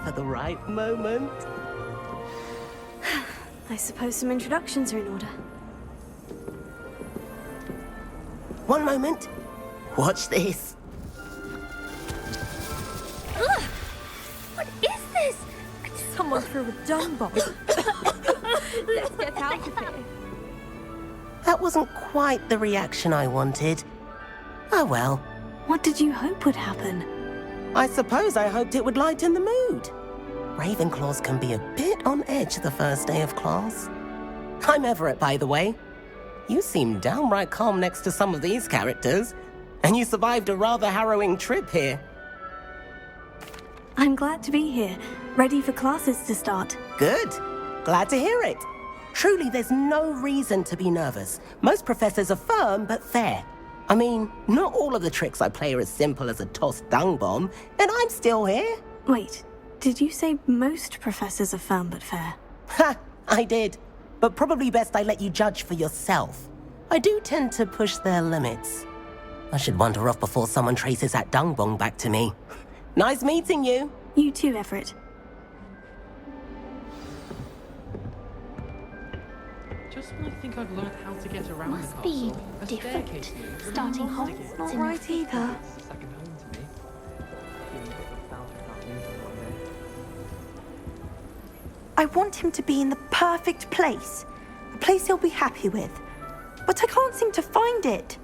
for the right moment. I suppose some introductions are in order. One moment. Watch this. Ugh! What is this? Someone threw a dung bomb. Let's get out of here. That wasn't quite the reaction I wanted. Oh well. What did you hope would happen? I suppose I hoped it would lighten the mood. Ravenclaws can be a bit on edge the first day of class. I'm Everett, by the way. You seem downright calm next to some of these characters, and you survived a rather harrowing trip here. I'm glad to be here, ready for classes to start. Good. Glad to hear it. Truly, there's no reason to be nervous. Most professors are firm but fair. I mean, not all of the tricks I play are as simple as a tossed dung bomb, and I'm still here. Wait, did you say most professors are firm but fair? Ha! I did. But probably best I let you judge for yourself. I do tend to push their limits. I should wander off before someone traces that dung bomb back to me. Nice meeting you. You too, Everett. Just when I think I've learned how to get around Must the be castle, a different. staircase leads. Starting It's Hogwarts Not in right either. a second home to me. Feeling a bit nostalgic about moving one day. I want him to be in the perfect place. A place he'll be happy with. But I can't seem to find it.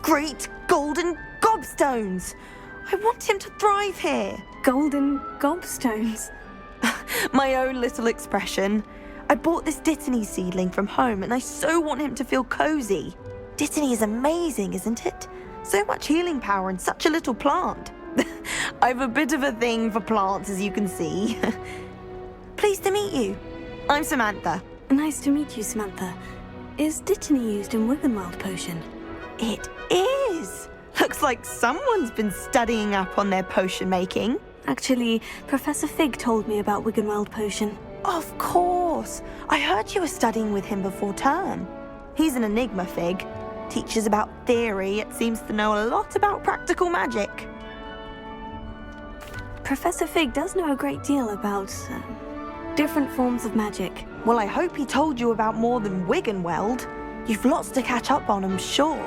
Great golden gobstones! I want him to thrive here. Golden gobstones. My own little expression. I bought this Dittany seedling from home and I so want him to feel cozy. Dittany is amazing, isn't it? So much healing power in such a little plant. I've a bit of a thing for plants, as you can see. Pleased to meet you. I'm Samantha. Nice to meet you, Samantha. Is Dittany used in Wiggenweld potion? It is! Looks like someone's been studying up on their potion making. Actually, Professor Fig told me about Wiggenweld potion. Of course! I heard you were studying with him before term. He's an enigma, Fig. Teaches about theory, yet seems to know a lot about practical magic. Professor Fig does know a great deal about different forms of magic. Well, I hope he told you about more than Wiggenweld. You've lots to catch up on, I'm sure.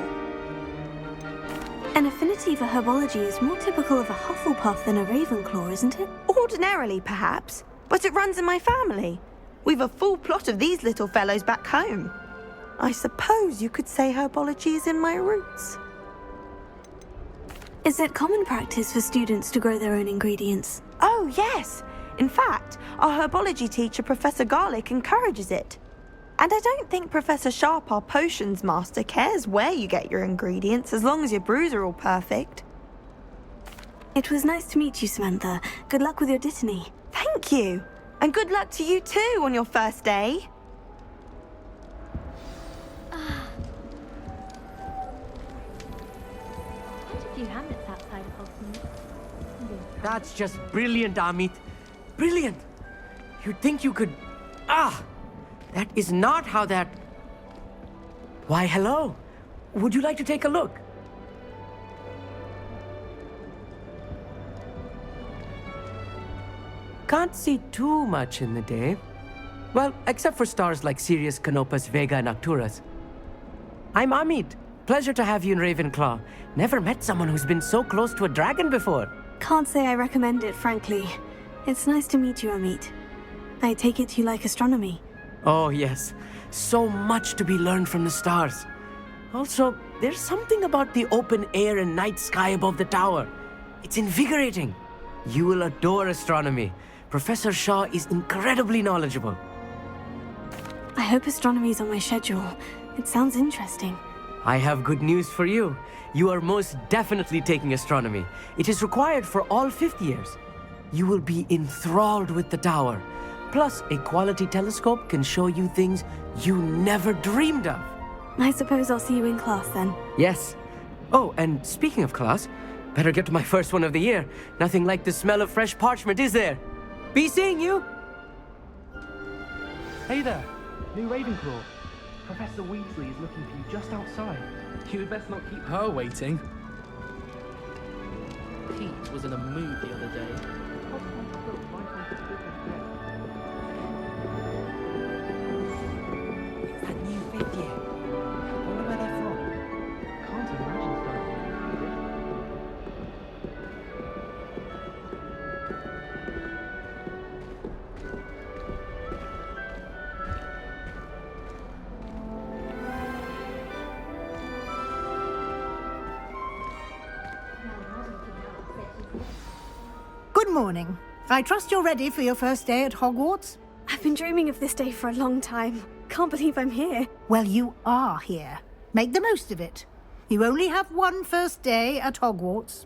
An affinity for herbology is more typical of a Hufflepuff than a Ravenclaw, isn't it? Ordinarily, perhaps, but it runs in my family. We've a full plot of these little fellows back home. I suppose you could say herbology is in my roots. Is it common practice for students to grow their own ingredients? Oh, yes. In fact, our herbology teacher, Professor Garlick, encourages it. And I don't think Professor Sharp, our potions master, cares where you get your ingredients as long as your brews are all perfect. It was nice to meet you, Samantha. Good luck with your Dittany. Thank you. And good luck to you too on your first day. Quite a few hamlets outside of Hogsmeade. That's just brilliant, Amit. Brilliant! You'd think you could... That is not how that... Why, hello. Would you like to take a look? Can't see too much in the day. Well, except for stars like Sirius, Canopus, Vega, and Arcturus. I'm Amit. Pleasure to have you in Ravenclaw. Never met someone who's been so close to a dragon before. Can't say I recommend it, frankly. It's nice to meet you, Amit. I take it you like astronomy. Oh, yes. So much to be learned from the stars. Also, there's something about the open air and night sky above the tower. It's invigorating. You will adore astronomy. Professor Shaw is incredibly knowledgeable. I hope astronomy's on my schedule. It sounds interesting. I have good news for you. You are most definitely taking astronomy. It is required for all 5th years. You will be enthralled with the tower. Plus, a quality telescope can show you things you never dreamed of. I suppose I'll see you in class then. Yes. Oh, and speaking of class, better get to my first one of the year. Nothing like the smell of fresh parchment, is there? Be seeing you! Hey there, new Ravenclaw. Professor Weasley is looking for you just outside. You'd best not keep her waiting. Pete was in a mood the other day. Hogwarts built right onto the building again. It's that new fifth year. Wonder where they're from. Can't imagine starting with this. Good morning. I trust you're ready for your first day at Hogwarts? I've been dreaming of this day for a long time. Can't believe I'm here. Well, you are here. Make the most of it. You only have one first day at Hogwarts.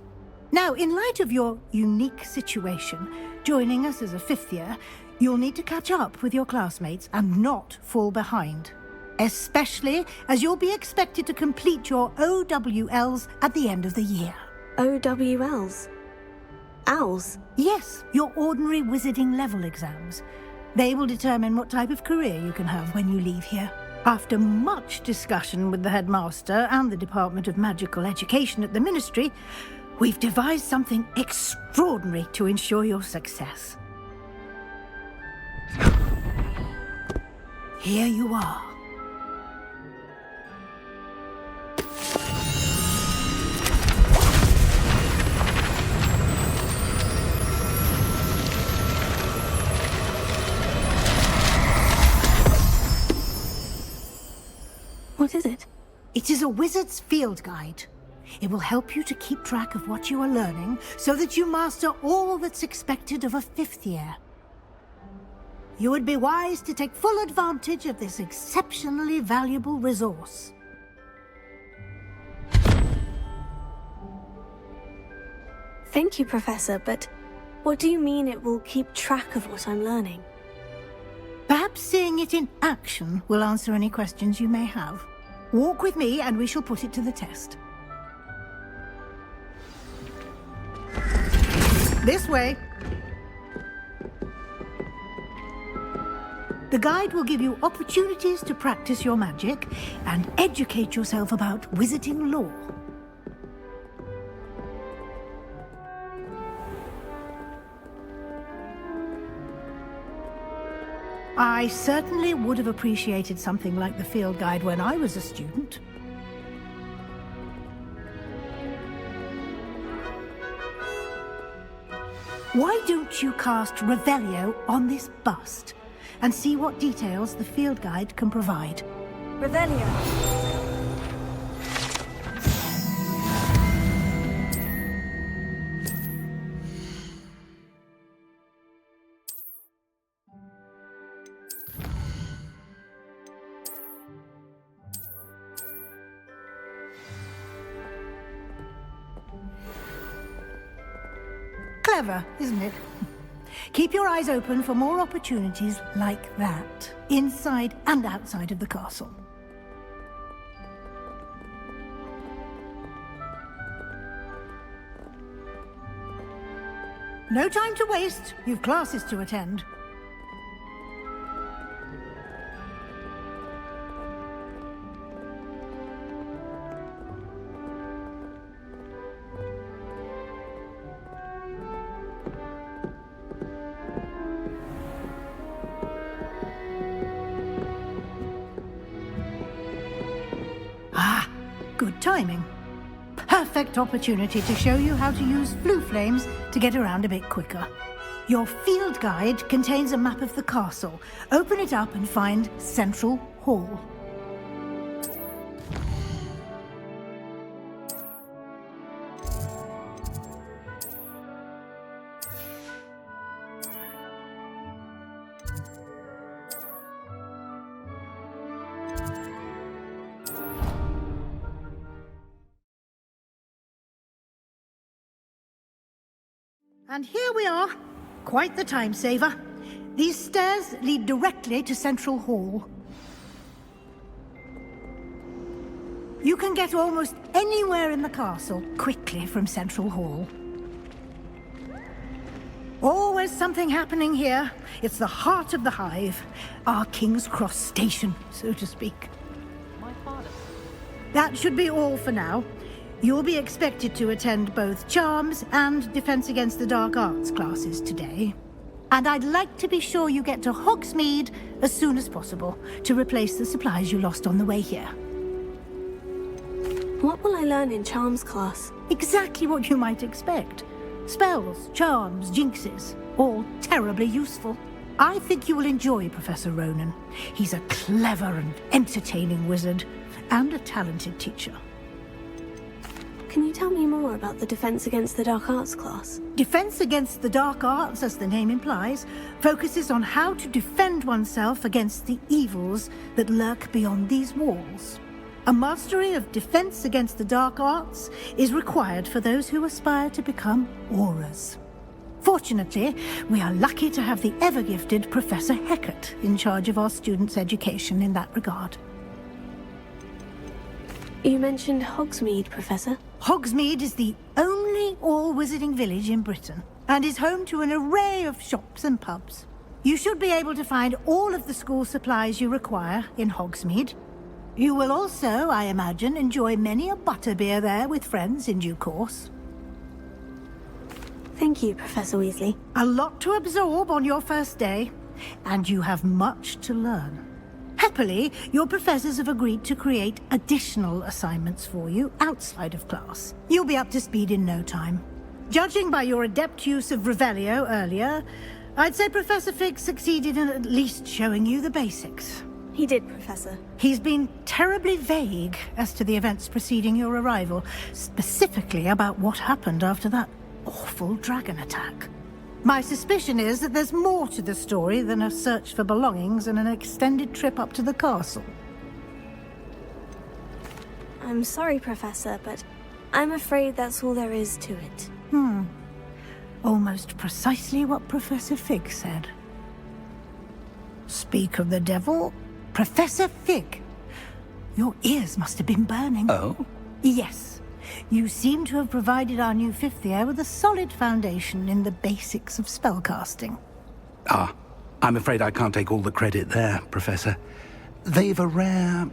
Now, in light of your unique situation, joining us as a fifth year, you'll need to catch up with your classmates and not fall behind. Especially as you'll be expected to complete your OWLs at the end of the year. OWLs? Owls? Yes, your ordinary wizarding level exams. They will determine what type of career you can have when you leave here. After much discussion with the headmaster and the Department of Magical Education at the Ministry, we've devised something extraordinary to ensure your success. Here you are. What is it? It is a wizard's field guide. It will help you to keep track of what you are learning so that you master all that's expected of a fifth year. You would be wise to take full advantage of this exceptionally valuable resource. Thank you, Professor, but what do you mean it will keep track of what I'm learning? Perhaps seeing it in action will answer any questions you may have. Walk with me and we shall put it to the test. This way. The guide will give you opportunities to practice your magic and educate yourself about wizarding lore. I certainly would have appreciated something like the field guide when I was a student. Why don't you cast Revelio on this bust and see what details the field guide can provide? Revelio. Clever, isn't it? Keep your eyes open for more opportunities like that, inside and outside of the castle. No time to waste. You've classes to attend. Good timing. Perfect opportunity to show you how to use blue flames to get around a bit quicker. Your field guide contains a map of the castle. Open it up and find Central Hall. And here we are. Quite the time saver. These stairs lead directly to Central Hall. You can get almost anywhere in the castle quickly from Central Hall. Always something happening here. It's the heart of the hive. Our King's Cross station, so to speak. My father. That should be all for now. You'll be expected to attend both Charms and Defense Against the Dark Arts classes today. And I'd like to be sure you get to Hogsmeade as soon as possible to replace the supplies you lost on the way here. What will I learn in Charms class? Exactly what you might expect. Spells, charms, jinxes, all terribly useful. I think you will enjoy Professor Ronan. He's a clever and entertaining wizard, and a talented teacher. Can you tell me more about the Defense Against the Dark Arts class? Defense Against the Dark Arts, as the name implies, focuses on how to defend oneself against the evils that lurk beyond these walls. A mastery of Defense Against the Dark Arts is required for those who aspire to become auras. Fortunately, we are lucky to have the ever-gifted Professor Hecat in charge of our students' education in that regard. You mentioned Hogsmeade, Professor. Hogsmeade is the only all-wizarding village in Britain, and is home to an array of shops and pubs. You should be able to find all of the school supplies you require in Hogsmeade. You will also, I imagine, enjoy many a butterbeer there with friends in due course. Thank you, Professor Weasley. A lot to absorb on your first day, and you have much to learn. Happily, your professors have agreed to create additional assignments for you outside of class. You'll be up to speed in no time. Judging by your adept use of Revelio earlier, I'd say Professor Fig succeeded in at least showing you the basics. He did, Professor. He's been terribly vague as to the events preceding your arrival, specifically about what happened after that awful dragon attack. My suspicion is that there's more to the story than a search for belongings and an extended trip up to the castle. I'm sorry, Professor, but I'm afraid that's all there is to it. Almost precisely what Professor Fig said. Speak of the devil, Professor Fig. Your ears must have been burning. Oh? Yes. You seem to have provided our new fifth year with a solid foundation in the basics of spellcasting. Ah, I'm afraid I can't take all the credit there, Professor. They've a rare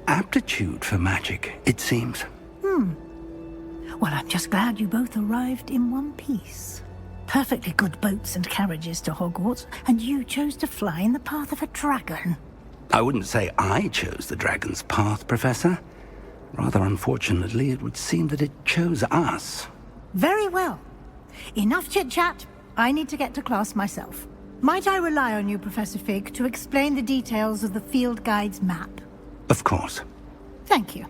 aptitude for magic, it seems. Well, I'm just glad you both arrived in one piece. Perfectly good boats and carriages to Hogwarts, and you chose to fly in the path of a dragon. I wouldn't say I chose the dragon's path, Professor. Rather unfortunately, it would seem that it chose us. Very well. Enough chit-chat. I need to get to class myself. Might I rely on you, Professor Fig, to explain the details of the field guide's map? Of course. Thank you.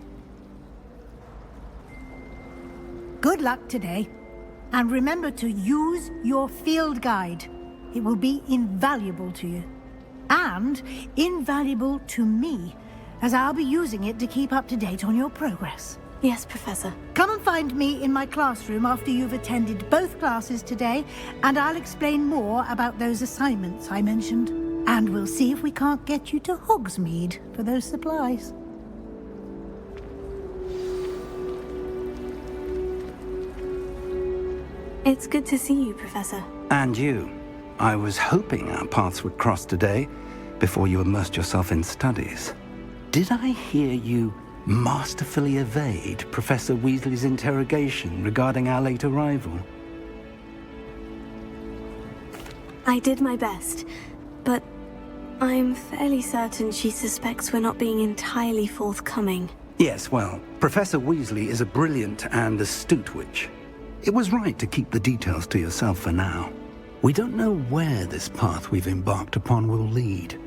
Good luck today. And remember to use your field guide. It will be invaluable to you. And invaluable to me, as I'll be using it to keep up to date on your progress. Yes, Professor. Come and find me in my classroom after you've attended both classes today, and I'll explain more about those assignments I mentioned. And we'll see if we can't get you to Hogsmeade for those supplies. It's good to see you, Professor. And you. I was hoping our paths would cross today, before you immersed yourself in studies. Did I hear you masterfully evade Professor Weasley's interrogation regarding our late arrival? I did my best, but I'm fairly certain she suspects we're not being entirely forthcoming. Yes, well, Professor Weasley is a brilliant and astute witch. It was right to keep the details to yourself for now. We don't know where this path we've embarked upon will lead.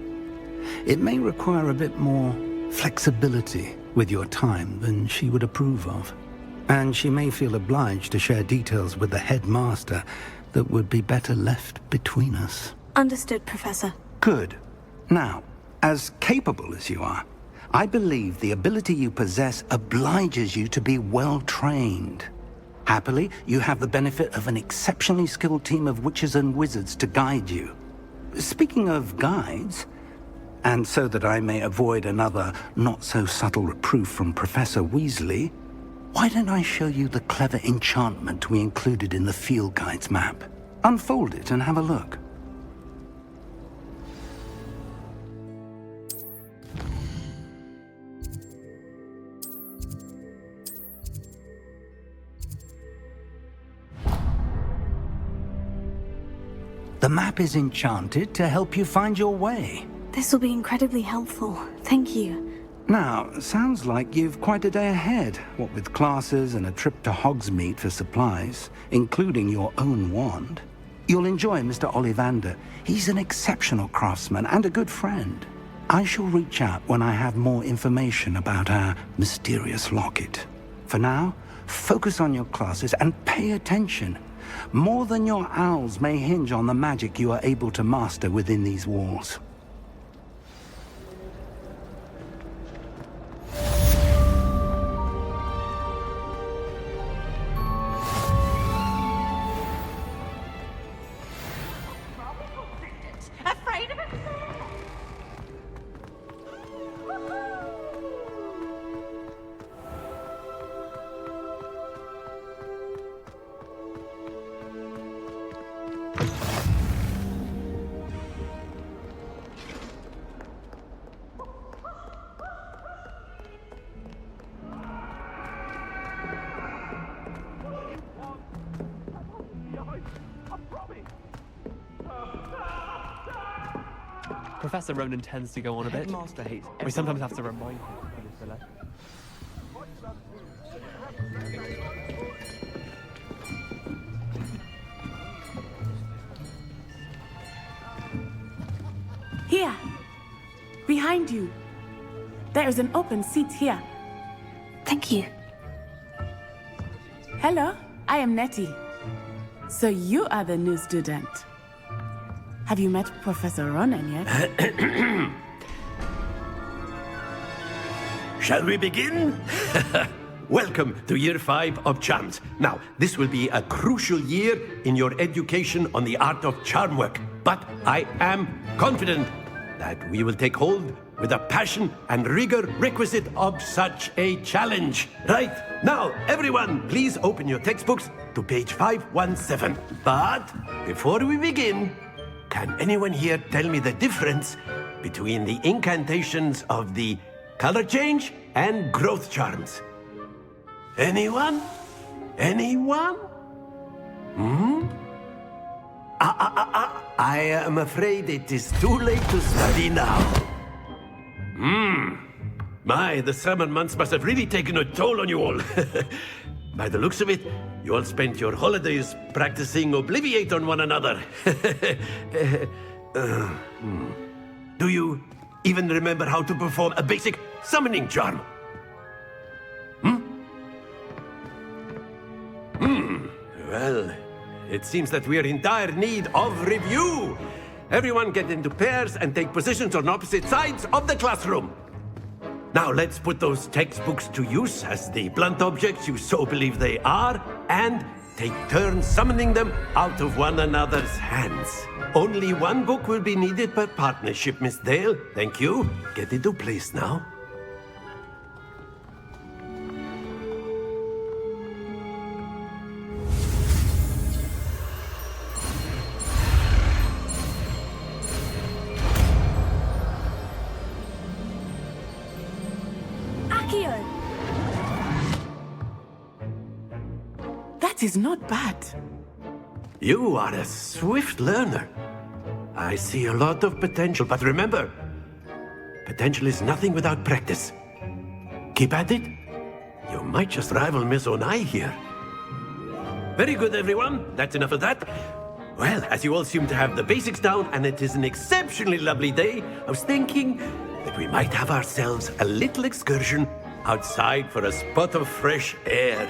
It may require a bit more flexibility with your time than she would approve of. And she may feel obliged to share details with the headmaster that would be better left between us. Understood, Professor. Good. Now, as capable as you are, I believe the ability you possess obliges you to be well trained. Happily, you have the benefit of an exceptionally skilled team of witches and wizards to guide you. Speaking of guides, and so that I may avoid another not-so-subtle reproof from Professor Weasley, why don't I show you the clever enchantment we included in the field guide's map? Unfold it and have a look. The map is enchanted to help you find your way. This will be incredibly helpful. Thank you. Now, sounds like you've quite a day ahead, what with classes and a trip to Hogsmeade for supplies, including your own wand. You'll enjoy Mr. Ollivander. He's an exceptional craftsman and a good friend. I shall reach out when I have more information about our mysterious locket. For now, focus on your classes and pay attention. More than your owls may hinge on the magic you are able to master within these walls. Afraid of it? Professor Ronan tends to go on a bit. Headmaster hates We sometimes have to remind him of his delay. Here, behind you. There is an open seat here. Thank you. Hello, I am Nettie. So you are the new student. Have you met Professor Ronan yet? Shall we begin? Welcome to Year 5 of Charms. Now, this will be a crucial year in your education on the art of charm work. But I am confident that we will take hold with the passion and rigor requisite of such a challenge. Right, now, everyone, please open your textbooks to page 517. But before we begin, can anyone here tell me the difference between the incantations of the color change and growth charms? Anyone? Anyone? I am afraid it is too late to study now. My, the summer months must have really taken a toll on you all. By the looks of it, you all spent your holidays practicing Obliviate on one another. Do you even remember how to perform a basic summoning charm? Well, it seems that we are in dire need of review. Everyone get into pairs and take positions on opposite sides of the classroom. Now let's put those textbooks to use as the blunt objects you so believe they are, and take turns summoning them out of one another's hands. Only one book will be needed per partnership, Miss Dale. Thank you. Get into place now. That is not bad. You are a swift learner. I see a lot of potential, but remember, potential is nothing without practice. Keep at it. You might just rival Miss Onai here. Very good, everyone. That's enough of that. Well, as you all seem to have the basics down, and it is an exceptionally lovely day, I was thinking that we might have ourselves a little excursion outside for a spot of fresh air.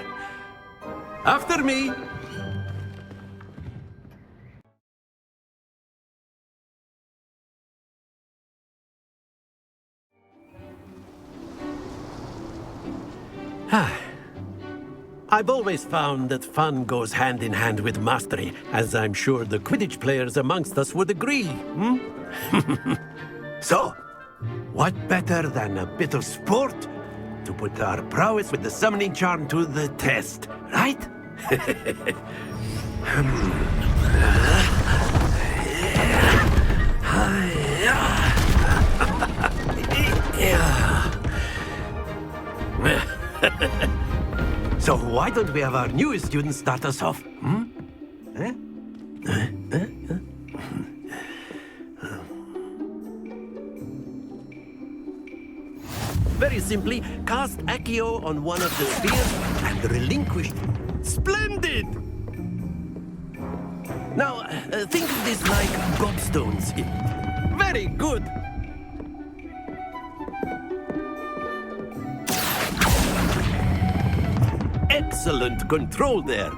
After me. I've always found that fun goes hand in hand with mastery, as I'm sure the Quidditch players amongst us would agree. So, what better than a bit of sport to put our prowess with the summoning charm to the test, right? So why don't we have our newest student start us off? Very simply, cast Accio on one of the spheres and relinquish. Splendid! Now, think of this like gobstones. Very good! Excellent control there.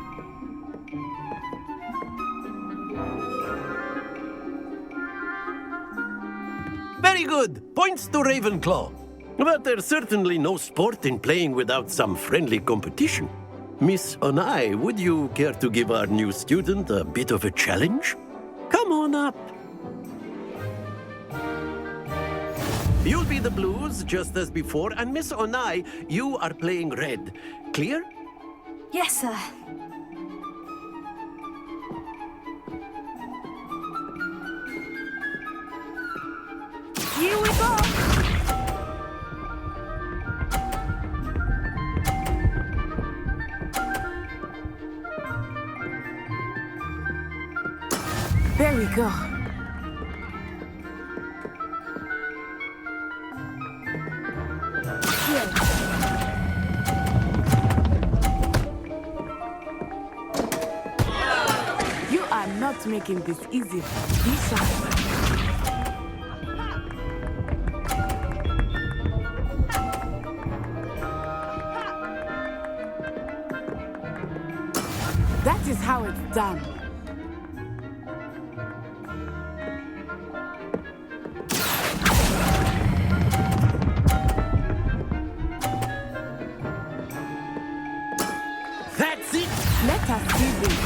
Very good. Points to Ravenclaw. But there's certainly no sport in playing without some friendly competition. Miss Onai, would you care to give our new student a bit of a challenge? Come on up. You'll be the blues, just as before, and Miss Onai, you are playing red. Clear? Yes, sir. Here we go! There we go. You are not making this easy. Be sharp. That is how it's done. That's it! Let us see this.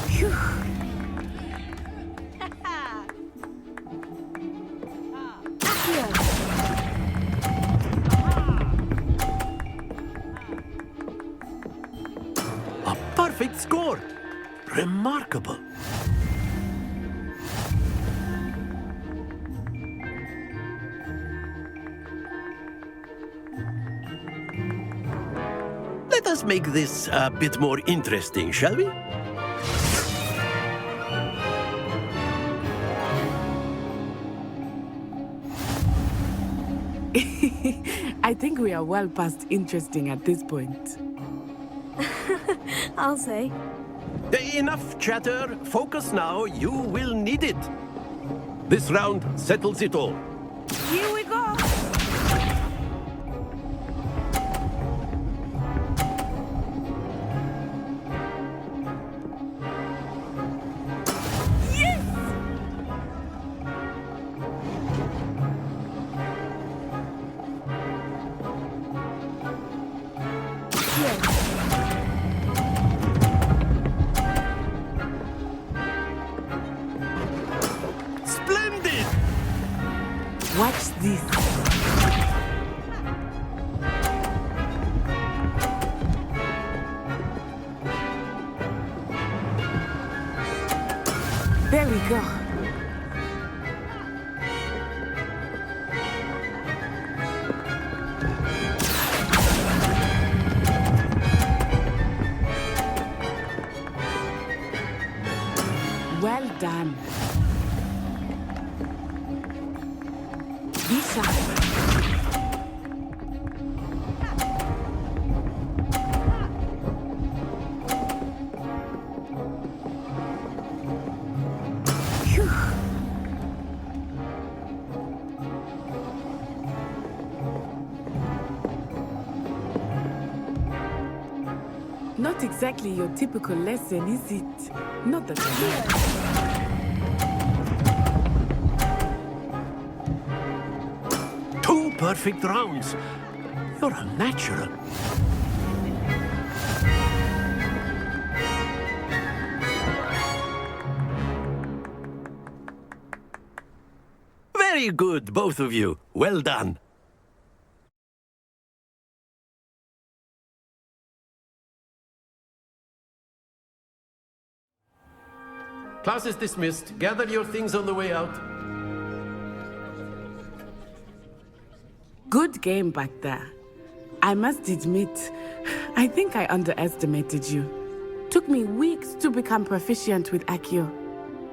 Phew. A perfect score! Remarkable! Let us make this a bit more interesting, shall we? I think we are well past interesting at this point. I'll say. Enough chatter. Focus now. You will need it. This round settles it all. Here we go! Splendid! Watch this. There we go. Well done. Be sharp. Phew. Not exactly your typical lesson, is it? Not that I know. 2 perfect rounds. You're a natural. Very good, both of you. Well done. Class is dismissed. Gather your things on the way out. Good game back there. I must admit, I think I underestimated you. Took me weeks to become proficient with Accio.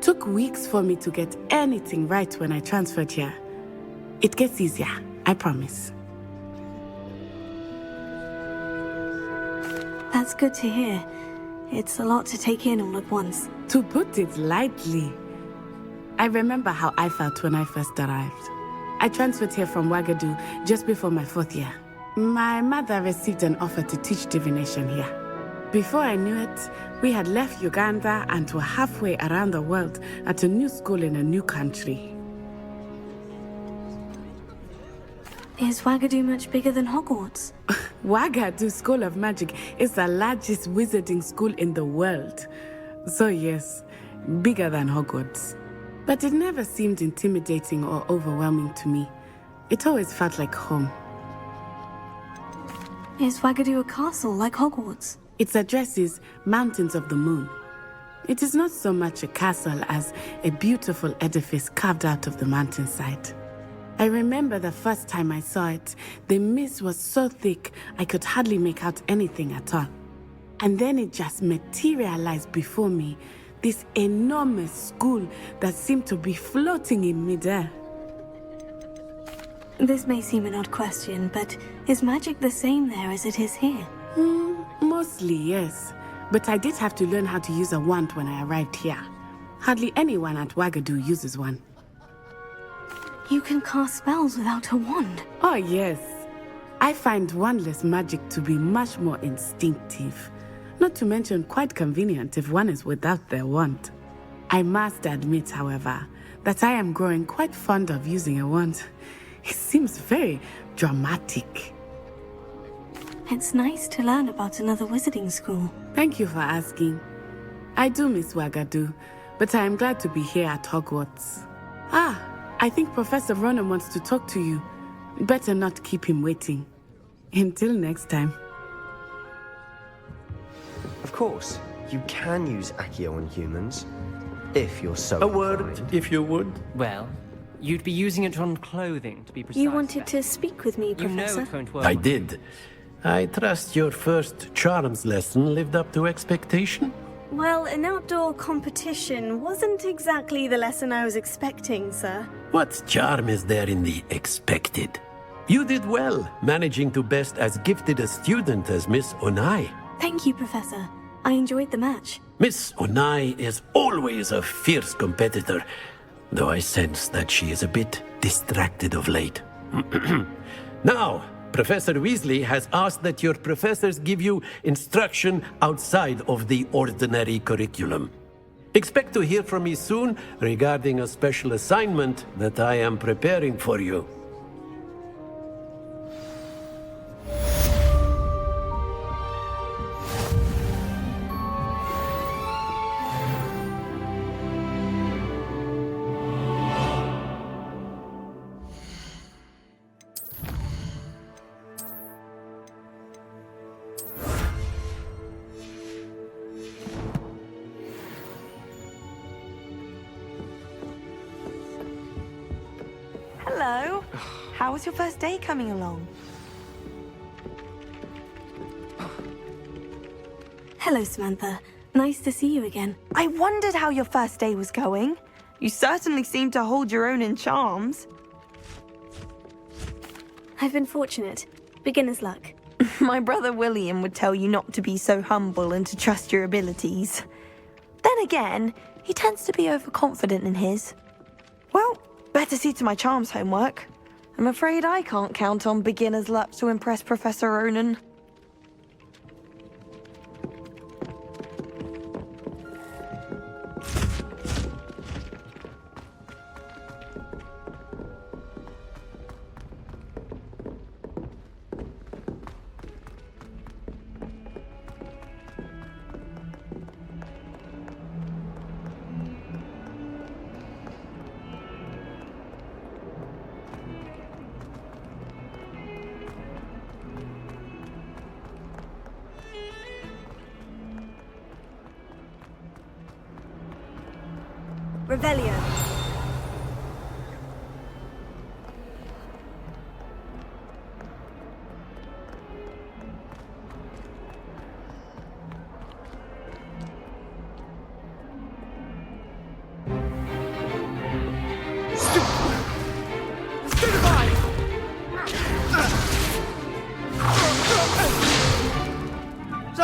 Took weeks for me to get anything right when I transferred here. It gets easier, I promise. That's good to hear. It's a lot to take in all at once. To put it lightly, I remember how I felt when I first arrived. I transferred here from Ouagadougou just before my 4th year. My mother received an offer to teach divination here. Before I knew it, we had left Uganda and were halfway around the world at a new school in a new country. Is Ouagadougou much bigger than Hogwarts? Ouagadougou School of Magic is the largest wizarding school in the world. So yes, bigger than Hogwarts. But it never seemed intimidating or overwhelming to me. It always felt like home. Is Ouagadougou a castle like Hogwarts? Its address is Mountains of the Moon. It is not so much a castle as a beautiful edifice carved out of the mountainside. I remember the first time I saw it, the mist was so thick I could hardly make out anything at all. And then it just materialized before me, this enormous school that seemed to be floating in midair. This may seem an odd question, but is magic the same there as it is here? Mostly, yes. But I did have to learn how to use a wand when I arrived here. Hardly anyone at Ouagadougou uses one. You can cast spells without a wand? Oh, yes. I find wandless magic to be much more instinctive. Not to mention quite convenient if one is without their wand. I must admit, however, that I am growing quite fond of using a wand. It seems very dramatic. It's nice to learn about another wizarding school. Thank you for asking. I do miss Ouagadougou, but I am glad to be here at Hogwarts. I think Professor Ronan wants to talk to you. Better not keep him waiting. Until next time. Of course, you can use Accio on humans, if you're so A word, inclined. if you would. Well, you'd be using it on clothing, to be precise. You wanted to speak with me, You know Professor? it won't work. I did. I trust your first charms lesson lived up to expectation? Well, an outdoor competition wasn't exactly the lesson I was expecting, sir. What charm is there in the expected? You did well, managing to best as gifted a student as Miss Onai. Thank you, Professor. I enjoyed the match. Miss Onai is always a fierce competitor, though I sense that she is a bit distracted of late. Now, Professor Weasley has asked that your professors give you instruction outside of the ordinary curriculum. Expect to hear from me soon regarding a special assignment that I am preparing for you. Hello. How was your first day coming along? Hello, Samantha. Nice to see you again. I wondered how your first day was going. You certainly seem to hold your own in charms. I've been fortunate. Beginner's luck. My brother William would tell you not to be so humble and to trust your abilities. Then again, he tends to be overconfident in his. Well, better see to my charms homework. I'm afraid I can't count on beginner's luck to impress Professor Ronan. Revelio.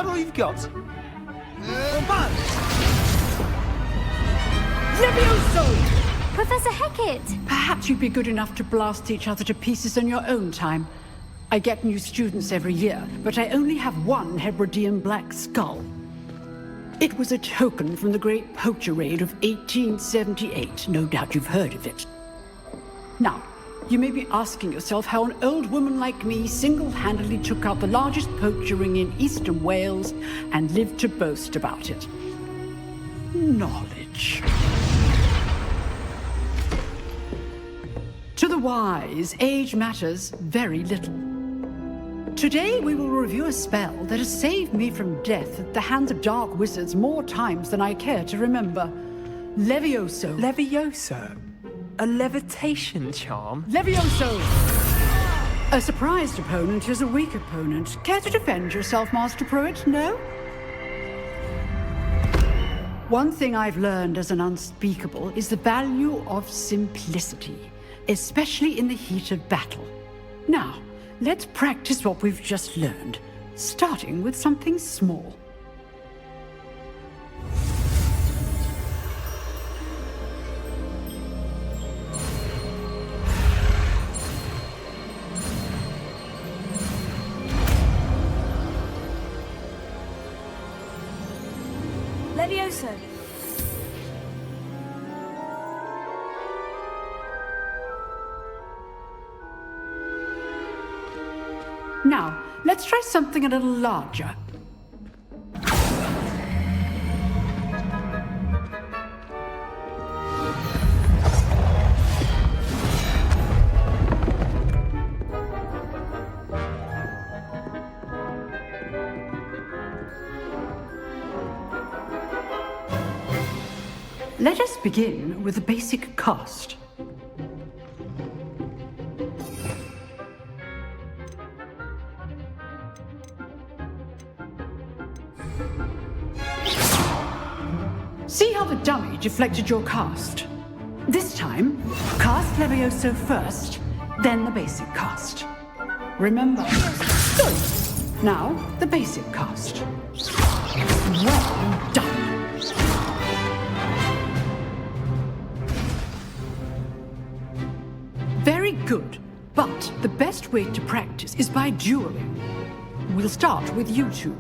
that all you've got? Levioso! Professor Hecat! Perhaps you'd be good enough to blast each other to pieces in your own time. I get new students every year, but I only have one Hebridean black skull. It was a token from the Great Poacher Raid of 1878. No doubt you've heard of it. Now, you may be asking yourself how an old woman like me single-handedly took out the largest poacher ring in eastern Wales and lived to boast about it. Knowledge. To the wise, age matters very little. Today we will review a spell that has saved me from death at the hands of dark wizards more times than I care to remember. Levioso. Levioso? A levitation charm? Levioso! A surprised opponent is a weak opponent. Care to defend yourself, Master Pruitt? No? One thing I've learned as an unspeakable is the value of simplicity, especially in the heat of battle. Now, let's practice what we've just learned, starting with something small. Levioso. Now, let's try something a little larger. Let us begin with the basic cast. See how the dummy deflected your cast? This time, cast Levioso first, then the basic cast. Remember. Good. Now, the basic cast. Well done. Very good, but the best way to practice is by dueling. We'll start with you two.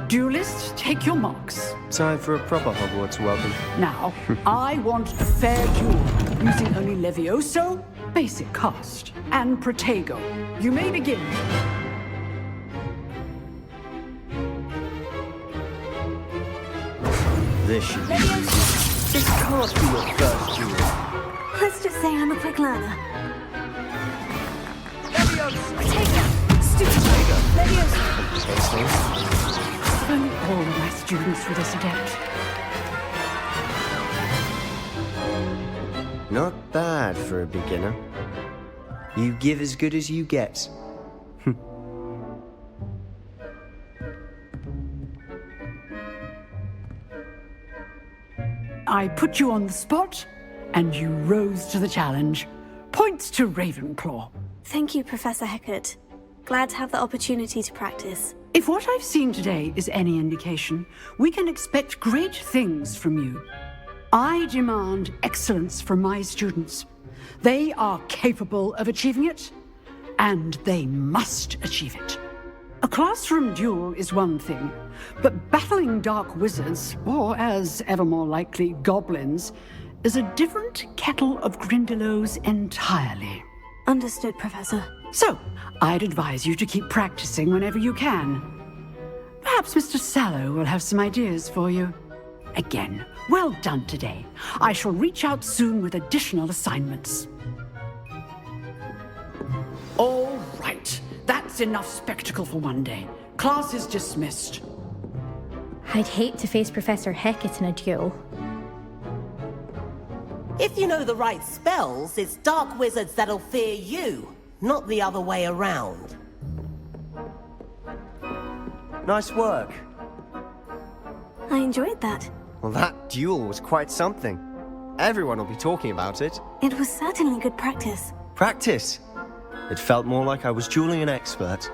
Duelists, take your marks. Time for a proper Hogwarts welcome. Now, I want a fair duel, using only Levioso, basic cast, and Protego. You may begin. This should be easy. This can't be your first duel. Let's just say I'm a quick learner. Protego! Stupid Levioso! If only all of my students were this adept. Not bad for a beginner. You give as good as you get. I put you on the spot, and you rose to the challenge. Points to Ravenclaw. Thank you, Professor Hecat. Glad to have the opportunity to practice. If what I've seen today is any indication, we can expect great things from you. I demand excellence from my students. They are capable of achieving it, and they must achieve it. A classroom duel is one thing, but battling dark wizards, or as ever more likely, goblins, is a different kettle of Grindylows entirely. Understood, Professor. So, I'd advise you to keep practicing whenever you can. Perhaps Mr. Sallow will have some ideas for you. Again, well done today. I shall reach out soon with additional assignments. All right. That's enough spectacle for one day. Class is dismissed. I'd hate to face Professor Hecat in a duel. If you know the right spells, it's dark wizards that'll fear you, not the other way around. Nice work. I enjoyed that. Well, that duel was quite something. Everyone will be talking about it. It was certainly good practice. Practice? It felt more like I was dueling an expert.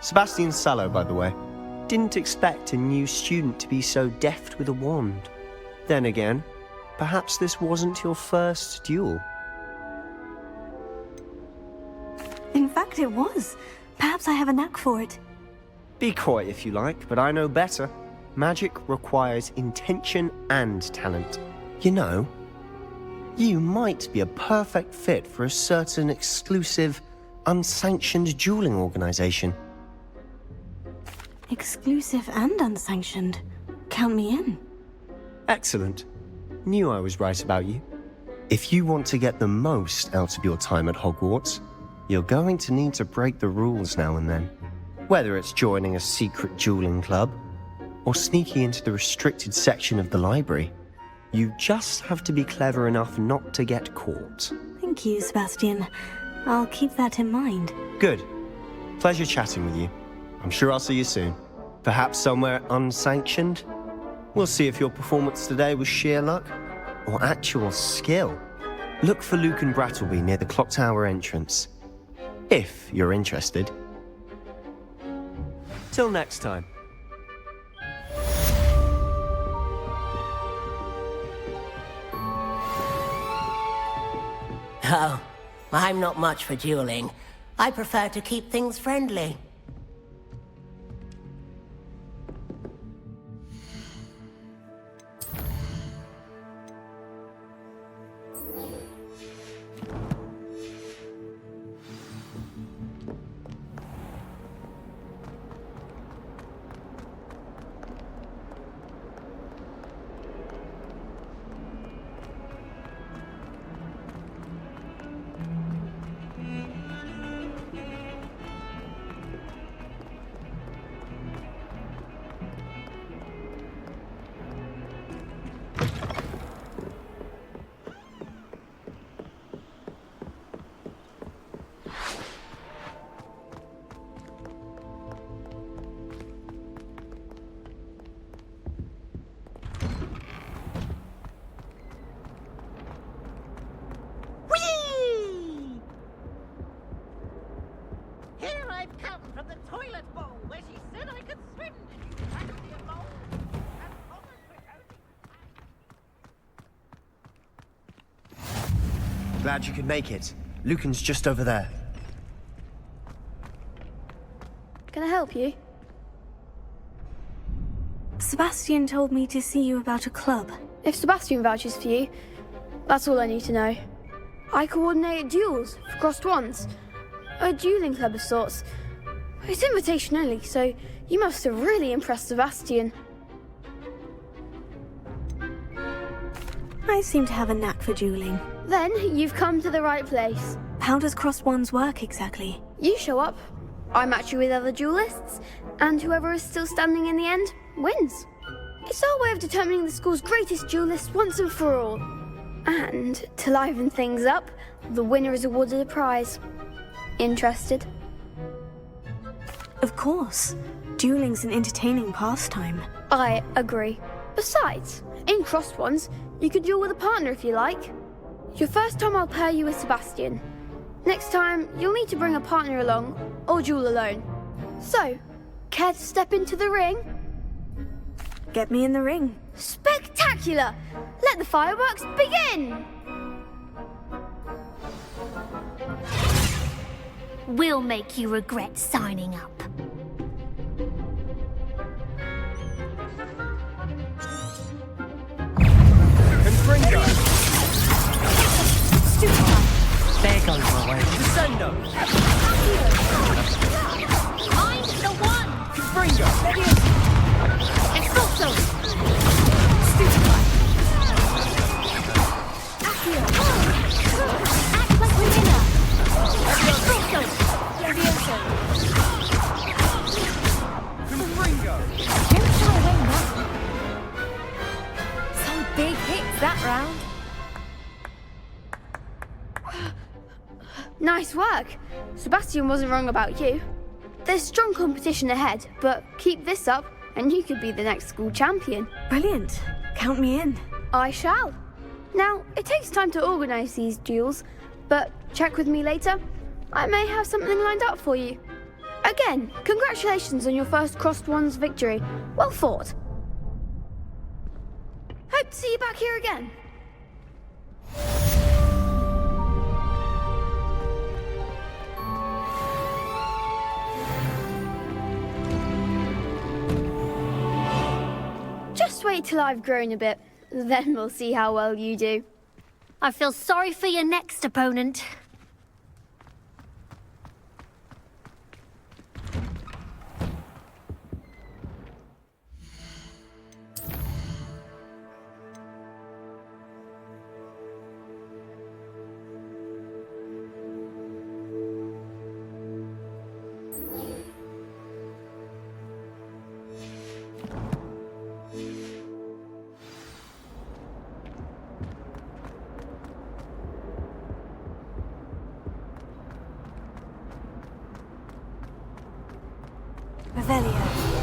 Sebastian Sallow, by the way. didn't expect a new student to be so deft with a wand. Then again, perhaps this wasn't your first duel. In fact, it was. Perhaps I have a knack for it. Be coy if you like, but I know better. Magic requires intention and talent. You know, you might be a perfect fit for a certain exclusive, unsanctioned dueling organization. Exclusive and unsanctioned. Count me in. Excellent. Knew I was right about you. If you want to get the most out of your time at Hogwarts, you're going to need to break the rules now and then. Whether it's joining a secret dueling club, or sneaking into the restricted section of the library, you just have to be clever enough not to get caught. Thank you, Sebastian. I'll keep that in mind. Good. Pleasure chatting with you. I'm sure I'll see you soon. Perhaps somewhere unsanctioned? We'll see if your performance today was sheer luck or actual skill. Look for Luke and Brattleby near the clock tower entrance, if you're interested. Till next time. Oh, I'm not much for dueling. I prefer to keep things friendly. Glad you could make it. Lucan's just over there. Can I help you? Sebastian told me to see you about a club. If Sebastian vouches for you, that's all I need to know. I coordinate duels for crossed wands. A dueling club of sorts. It's invitation only, so you must have really impressed Sebastian. I seem to have a knack for dueling. Then you've come to the right place. How does crossed wands work exactly? You show up, I match you with other duelists, and whoever is still standing in the end wins. It's our way of determining the school's greatest duelist once and for all. And to liven things up, the winner is awarded a prize. Interested? Of course. Dueling's an entertaining pastime. I agree. Besides, in crossed wands, you could duel with a partner if you like. Your first time I'll pair you with Sebastian. Next time, you'll need to bring a partner along, or duel alone. So, care to step into the ring? Get me in the ring. Spectacular! Let the fireworks begin! We'll make you regret signing up. Confringo! There goes my way. Descendo! I'm the one! Confringo! Expulso! Act like we're winner! Expulso! Levioso! Confringo! Don't shy away now. Some big hits that round. Nice work. Sebastian wasn't wrong about you. There's strong competition ahead, but keep this up and you could be the next school champion. Brilliant. Count me in. I shall. Now, it takes time to organise these duels, but check with me later. I may have something lined up for you. Again, congratulations on your first Crossed Wands victory. Well fought. Hope to see you back here again. Just wait till I've grown a bit, then we'll see how well you do. I feel sorry for your next opponent. Revelio.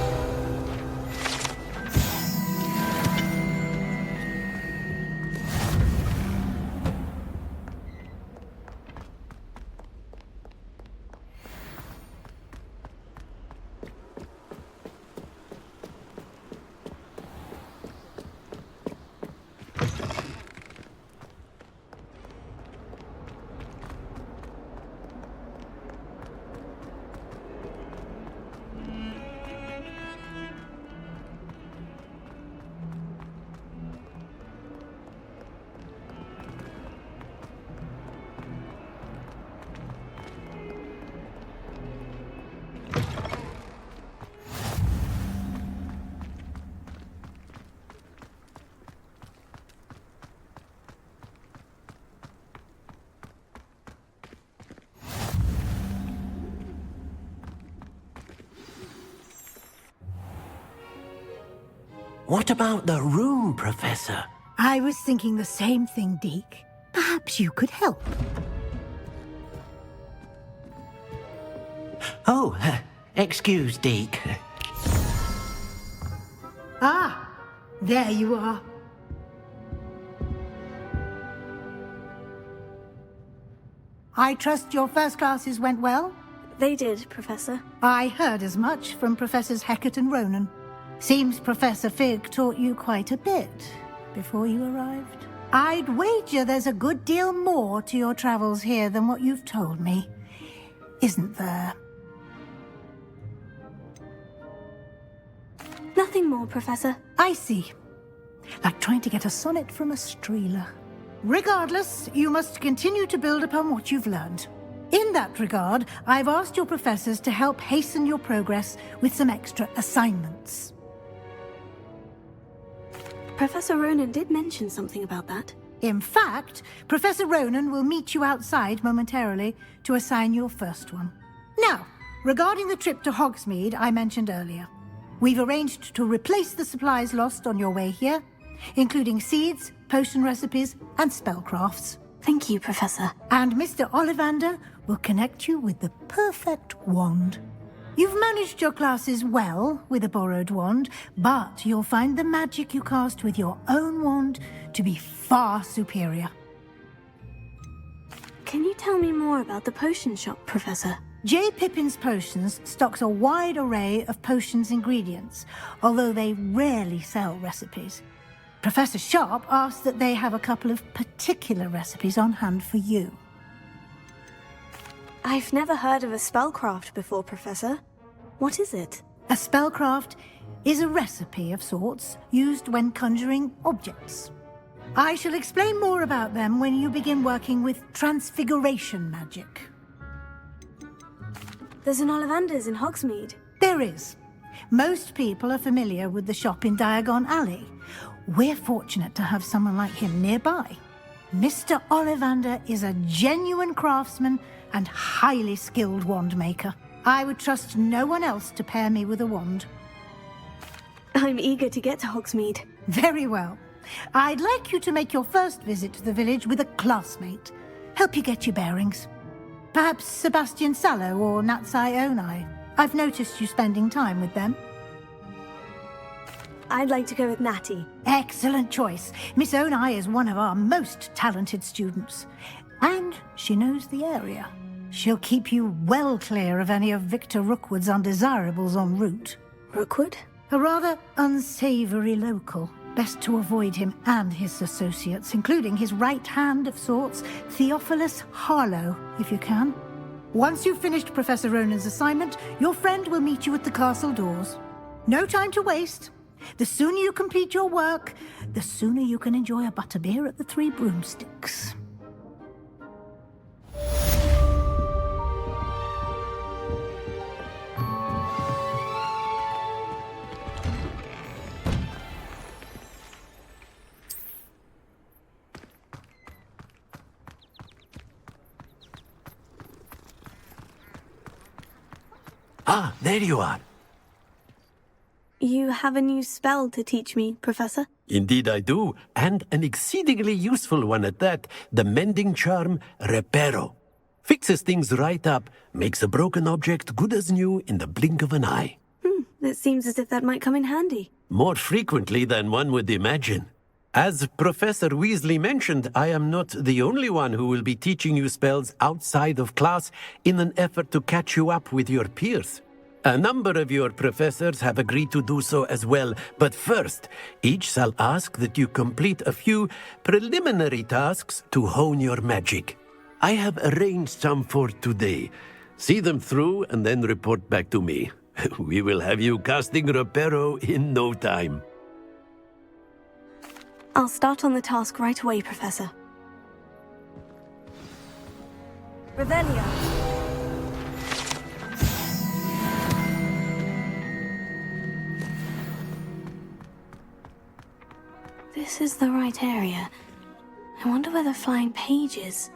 What about the room, Professor? I was thinking the same thing, Deke. Perhaps you could help. Oh, excuse, Deke. Ah, there you are. I trust your first classes went well? They did, Professor. I heard as much from Professors Hecat and Ronan. Seems Professor Fig taught you quite a bit before you arrived. I'd wager there's a good deal more to your travels here than what you've told me, isn't there? Nothing more, Professor. I see. Like trying to get a sonnet from a streeler. Regardless, you must continue to build upon what you've learned. In that regard, I've asked your professors to help hasten your progress with some extra assignments. Professor Ronan did mention something about that. In fact, Professor Ronan will meet you outside momentarily to assign your first one. Now, regarding the trip to Hogsmeade I mentioned earlier, we've arranged to replace the supplies lost on your way here, including seeds, potion recipes, and spellcrafts. Thank you, Professor. And Mr. Ollivander will connect you with the perfect wand. You've managed your classes well with a borrowed wand, but you'll find the magic you cast with your own wand to be far superior. Can you tell me more about the potion shop, Professor? J. Pippin's Potions stocks a wide array of potions ingredients, although they rarely sell recipes. Professor Sharp asked that they have a couple of particular recipes on hand for you. I've never heard of a spellcraft before, Professor. What is it? A spellcraft is a recipe of sorts used when conjuring objects. I shall explain more about them when you begin working with transfiguration magic. There's an Ollivander's in Hogsmeade. There is. Most people are familiar with the shop in Diagon Alley. We're fortunate to have someone like him nearby. Mr. Ollivander is a genuine craftsman and highly skilled wand maker. I would trust no one else to pair me with a wand. I'm eager to get to Hogsmeade. Very well. I'd like you to make your first visit to the village with a classmate. Help you get your bearings. Perhaps Sebastian Sallow or Natsai Onai. I've noticed you spending time with them. I'd like to go with Natty. Excellent choice. Miss Onai is one of our most talented students. And she knows the area. She'll keep you well clear of any of Victor Rookwood's undesirables en route. Rookwood? A rather unsavory local. Best to avoid him and his associates, including his right hand of sorts, Theophilus Harlow, if you can. Once you've finished Professor Ronan's assignment, your friend will meet you at the castle doors. No time to waste. The sooner you complete your work, the sooner you can enjoy a butterbeer at the Three Broomsticks. Ah, there you are. You have a new spell to teach me, Professor? Indeed I do, and an exceedingly useful one at that. The mending charm, Reparo. Fixes things right up, makes a broken object good as new in the blink of an eye. It seems as if that might come in handy. More frequently than one would imagine. As Professor Weasley mentioned, I am not the only one who will be teaching you spells outside of class in an effort to catch you up with your peers. A number of your professors have agreed to do so as well, but first, each shall ask that you complete a few preliminary tasks to hone your magic. I have arranged some for today. See them through and then report back to me. We will have you casting Reparo in no time. I'll start on the task right away, Professor. Revelio. This is the right area. I wonder where the flying page is.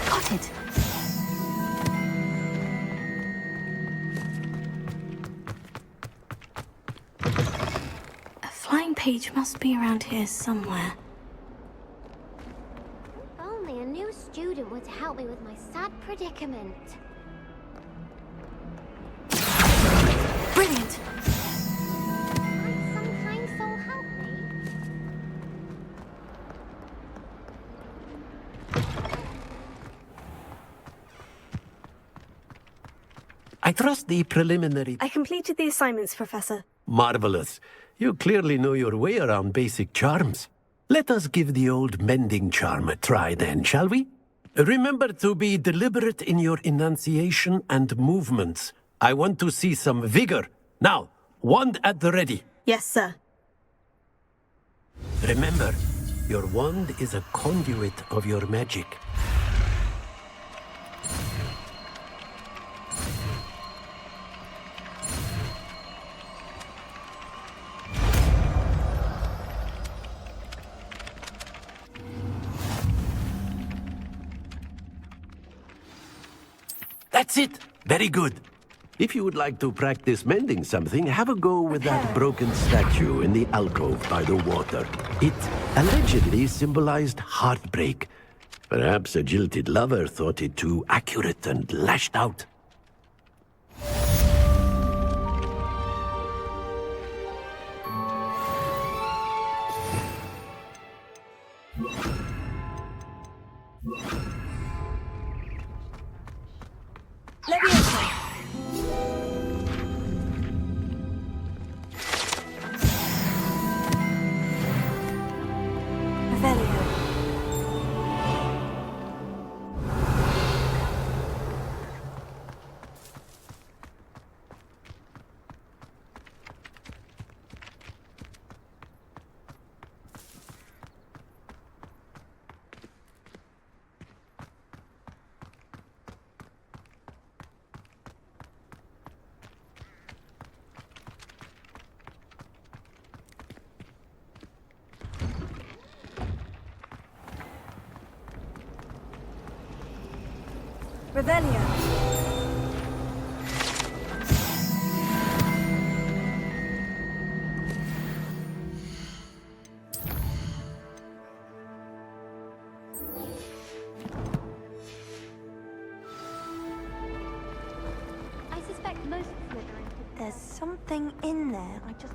Got it. A flying page must be around here somewhere. If only a new student would help me with my sad predicament. Brilliant! Might some kind soul help me? I trust the preliminary... I completed the assignments, Professor. Marvelous. You clearly know your way around basic charms. Let us give the old mending charm a try then, shall we? Remember to be deliberate in your enunciation and movements. I want to see some vigor. Now, wand at the ready. Yes, sir. Remember, your wand is a conduit of your magic. That's it! Very good. If you would like to practice mending something, have a go with that broken statue in the alcove by the water. It allegedly symbolized heartbreak. Perhaps a jilted lover thought it too accurate and lashed out. Revelio. something in there. I just...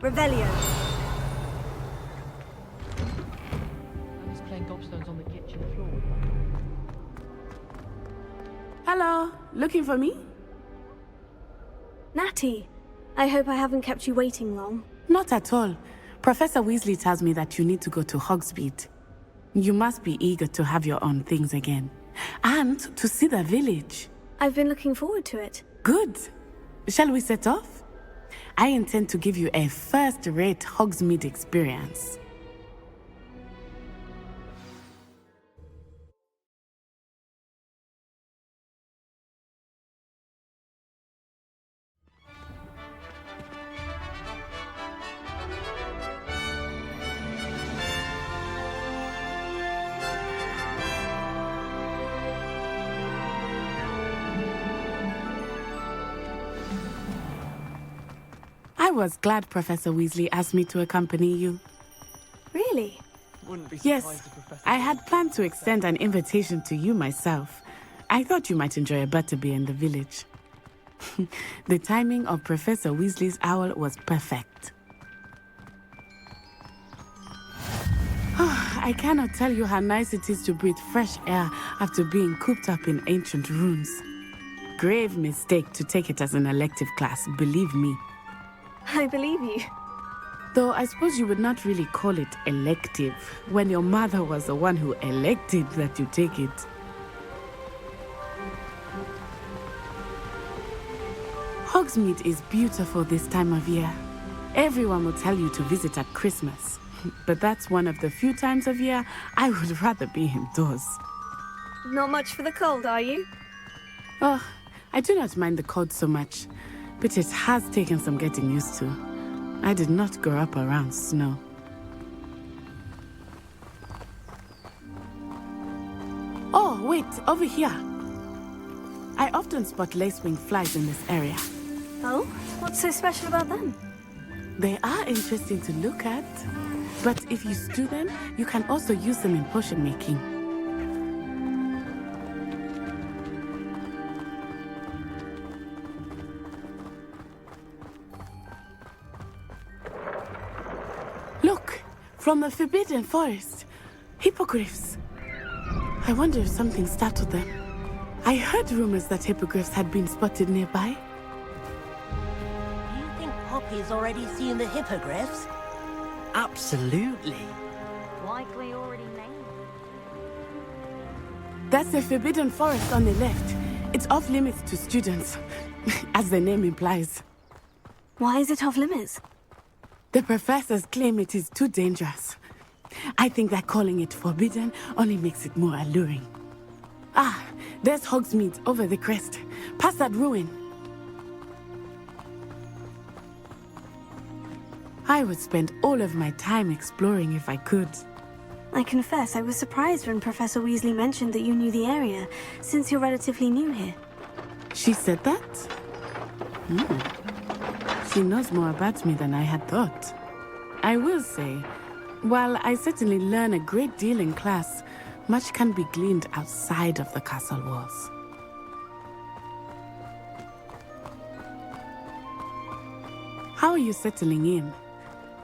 Revelio. I was playing gobstones on the kitchen floor. Hello, looking for me? Natty, I hope I haven't kept you waiting long. Not at all. Professor Weasley tells me that you need to go to Hogsmeade. You must be eager to have your own things again. And to see the village. I've been looking forward to it. Good. Shall we set off? I intend to give you a first-rate Hogsmeade experience. I was glad Professor Weasley asked me to accompany you. Really? Yes, I had planned to extend an invitation to you myself. I thought you might enjoy a butterbeer in the village. The timing of Professor Weasley's owl was perfect. I cannot tell you how nice it is to breathe fresh air after being cooped up in ancient rooms. Grave mistake to take it as an elective class, believe me. I believe you. Though I suppose you would not really call it elective when your mother was the one who elected that you take it. Hogsmeade is beautiful this time of year. Everyone will tell you to visit at Christmas. But that's one of the few times of year I would rather be indoors. Not much for the cold, are you? Oh, I do not mind the cold so much. But it has taken some getting used to. I did not grow up around snow. Oh, wait, over here. I often spot lacewing flies in this area. Oh? What's so special about them? They are interesting to look at. But if you stew them, you can also use them in potion making. Look, from the Forbidden Forest. Hippogriffs. I wonder if something startled them. I heard rumors that hippogriffs had been spotted nearby. Do you think Poppy's already seen the hippogriffs? Absolutely. Likely already named. That's the Forbidden Forest on the left. It's off limits to students, as the name implies. Why is it off limits? The professors claim it is too dangerous. I think that calling it forbidden only makes it more alluring. Ah, there's Hogsmeade over the crest, past that ruin. I would spend all of my time exploring if I could. I confess I was surprised when Professor Weasley mentioned that you knew the area, since you're relatively new here. She said that? She knows more about me than I had thought. I will say, while I certainly learn a great deal in class, much can be gleaned outside of the castle walls. How are you settling in?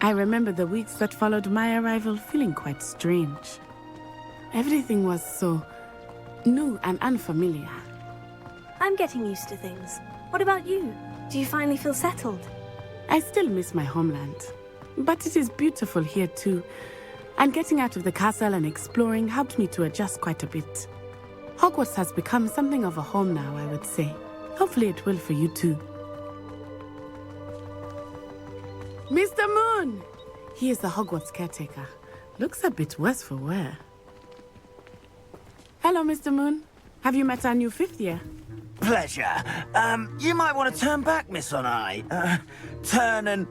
I remember the weeks that followed my arrival feeling quite strange. Everything was so new and unfamiliar. I'm getting used to things. What about you? Do you finally feel settled? I still miss my homeland, but it is beautiful here too. And getting out of the castle and exploring helped me to adjust quite a bit. Hogwarts has become something of a home now, I would say. Hopefully it will for you too. Mr. Moon! He is the Hogwarts caretaker. Looks a bit worse for wear. Hello, Mr. Moon. Have you met our new fifth year? Pleasure. You might want to turn back, Miss On-Eye. Turn and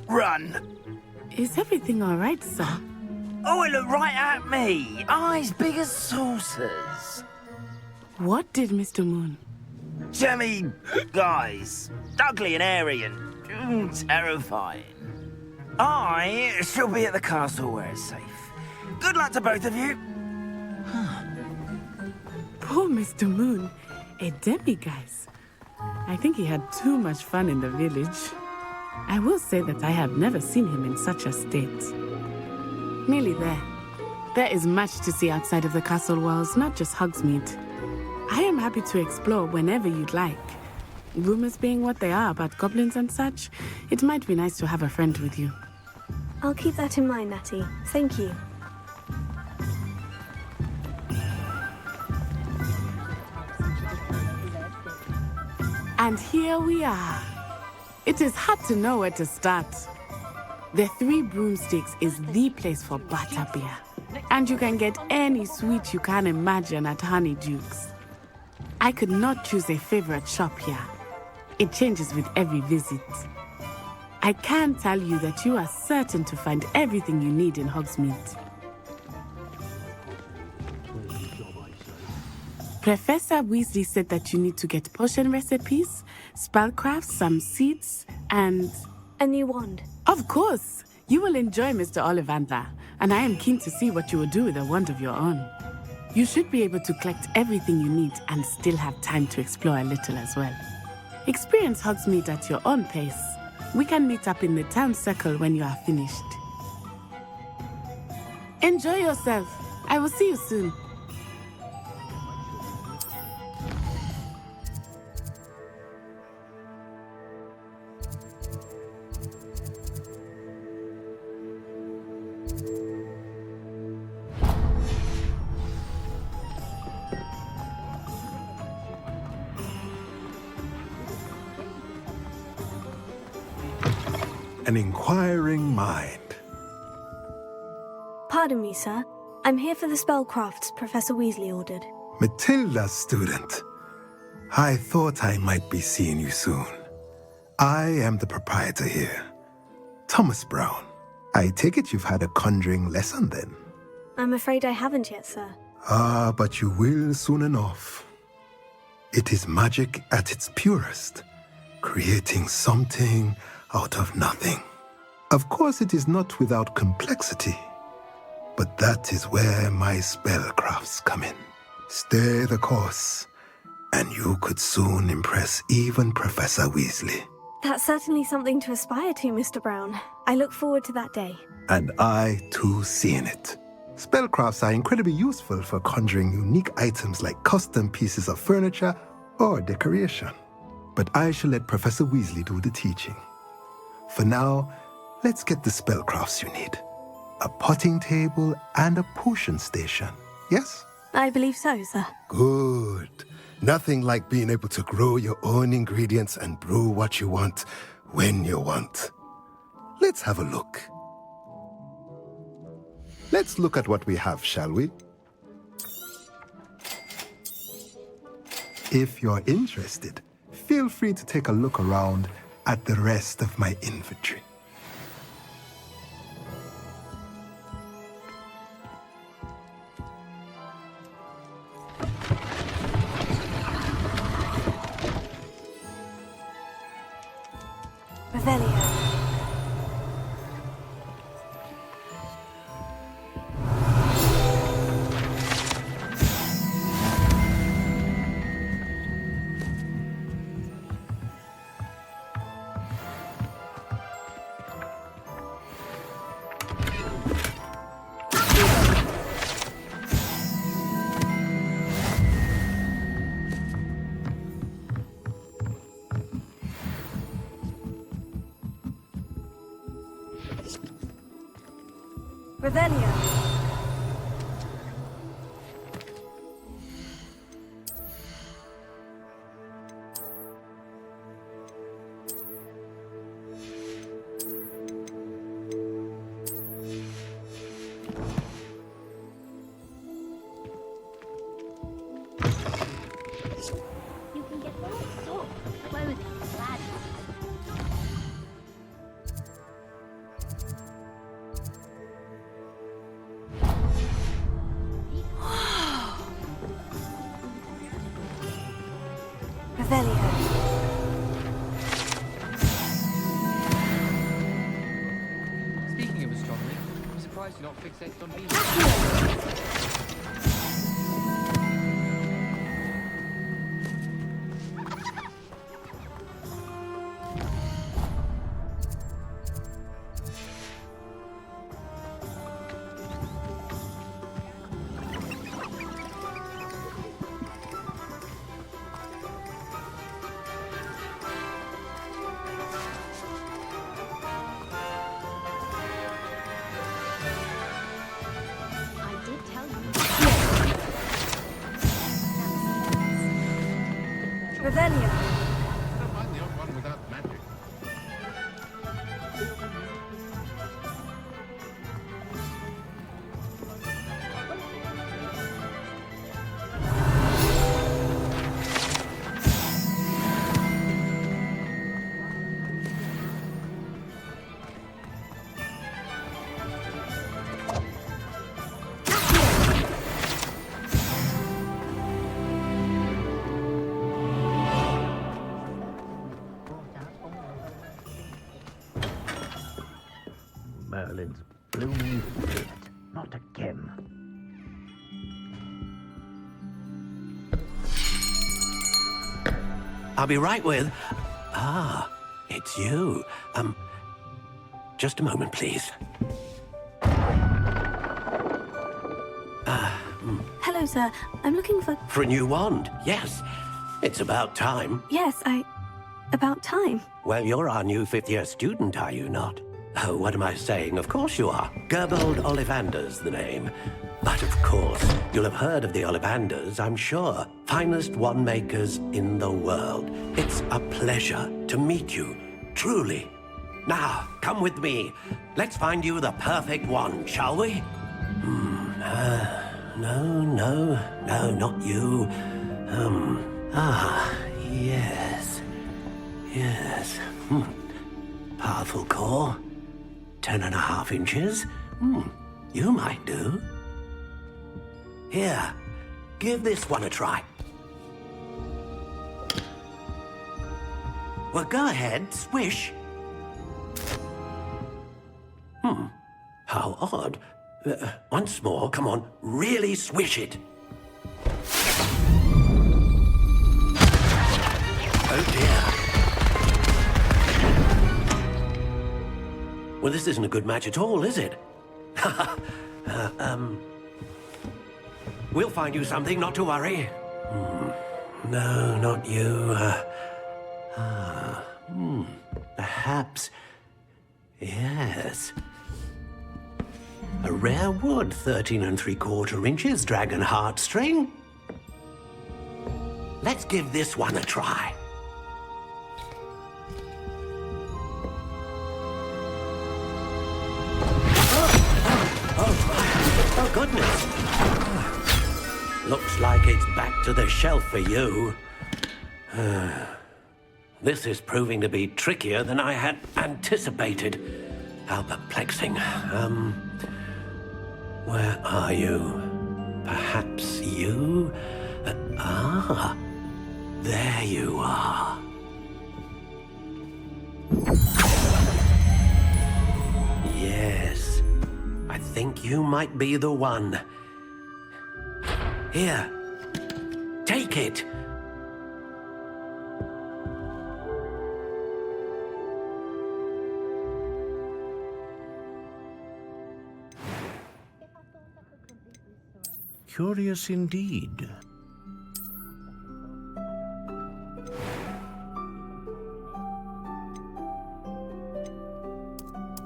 run. Is everything all right, sir? Oh, it looked right at me. Eyes big as saucers. What did Mr. Moon? Jemmy, guys, ugly and airy and terrifying. I shall be at the castle where it's safe. Good luck to both of you. Poor Mr. Moon, a demiguise. I think he had too much fun in the village. I will say that I have never seen him in such a state. Nearly there. There is much to see outside of the castle walls, not just Hogsmeade. I am happy to explore whenever you'd like. Rumors being what they are about goblins and such, it might be nice to have a friend with you. I'll keep that in mind, Natty. Thank you. And here we are. It is hard to know where to start. The Three Broomsticks is the place for butterbeer. And you can get any sweet you can imagine at Honeydukes. I could not choose a favorite shop here. It changes with every visit. I can tell you that you are certain to find everything you need in Hogsmeade. Professor Weasley said that you need to get potion recipes, spellcrafts, some seeds, and... a new wand. Of course! You will enjoy Mr. Ollivander, and I am keen to see what you will do with a wand of your own. You should be able to collect everything you need and still have time to explore a little as well. Experience Hogsmeade at your own pace. We can meet up in the town circle when you are finished. Enjoy yourself. I will see you soon. An inquiring mind. Pardon me, sir. I'm here for the spellcrafts Professor Weasley ordered. Matilda's student. I thought I might be seeing you soon. I am the proprietor here, Thomas Brown. I take it you've had a conjuring lesson then? I'm afraid I haven't yet, sir. Ah, but you will soon enough. It is magic at its purest, creating something out of nothing. Of course, it is not without complexity, but that is where my spellcrafts come in. Stay the course, and you could soon impress even Professor Weasley. That's certainly something to aspire to, Mr. Brown. I look forward to that day. And I, too, seeing it. Spellcrafts are incredibly useful for conjuring unique items like custom pieces of furniture or decoration. But I shall let Professor Weasley do the teaching. For now, let's get the spellcrafts you need. A potting table and a potion station, yes? I believe so, sir. Good. Nothing like being able to grow your own ingredients and brew what you want when you want. Let's have a look. Let's look at what we have, shall we? If you're interested, feel free to take a look around at the rest of my inventory. Revelio. Revelio. You can get all sorts of clothing, lads. surprised you're not fixated on being. Revelio. I'm the odd one without magic. Merlin's blooming spirit. Not again. I'll be right with... Ah, it's you. Just a moment, please. Hello, sir. I'm looking for... For a new wand, yes. It's about time. Yes, about time. Well, you're our new fifth-year student, are you not? Oh, what am I saying? Of course you are. Gerbold Ollivander's the name. But of course, you'll have heard of the Ollivanders, I'm sure. Finest wand makers in the world. It's a pleasure to meet you, truly. Now, come with me. Let's find you the perfect wand, shall we? No, not you. Yes. Powerful core. 10.5 inches. You might do. Here, give this one a try. Well, go ahead, swish. How odd. Once more, come on, really swish it. Oh dear. Well, this isn't a good match at all, is it? We'll find you something, not to worry. No, not you. Perhaps... Yes. A rare wood, 13 3/4 inches, dragon heartstring. Let's give this one a try. Oh, goodness. Looks like it's back to the shelf for you. This is proving to be trickier than I had anticipated. How perplexing. Where are you? Perhaps you? There you are. Yes. I think you might be the one. Here. Take it. Curious indeed.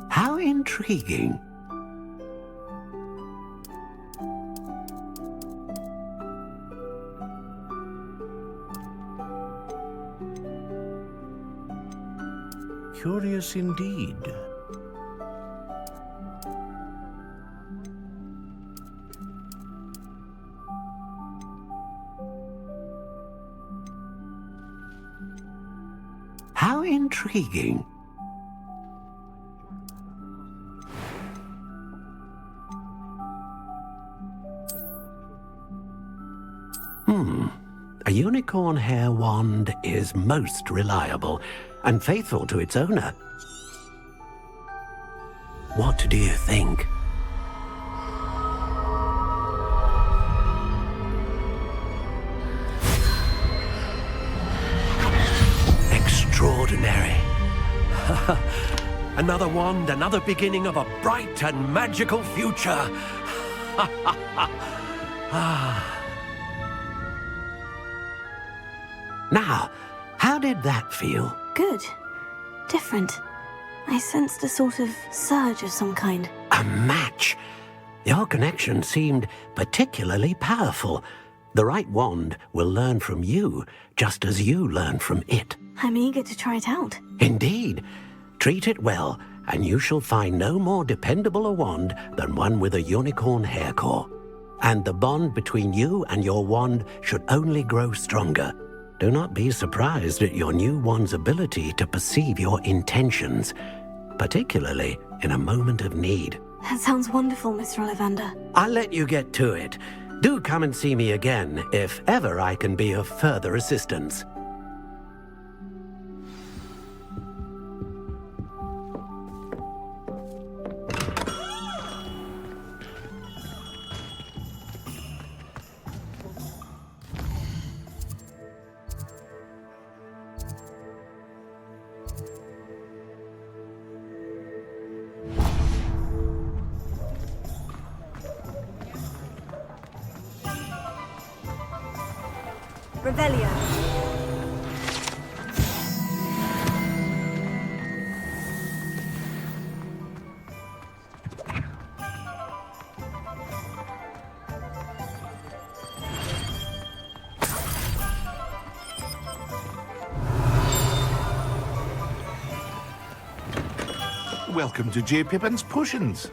How intriguing. Curious indeed. How intriguing. A unicorn hair wand is most reliable and faithful to its owner. What do you think? Another wand, another beginning of a bright and magical future. Now, how did that feel? Good. Different. I sensed a sort of surge of some kind. A match. Your connection seemed particularly powerful. The right wand will learn from you, just as you learn from it. I'm eager to try it out. Indeed. Treat it well, and you shall find no more dependable a wand than one with a unicorn hair core. And the bond between you and your wand should only grow stronger. Do not be surprised at your new wand's ability to perceive your intentions, particularly in a moment of need. That sounds wonderful, Mr. Ollivander. I'll let you get to it. Do come and see me again if ever I can be of further assistance. Revelio. Welcome to J. Pippin's Potions.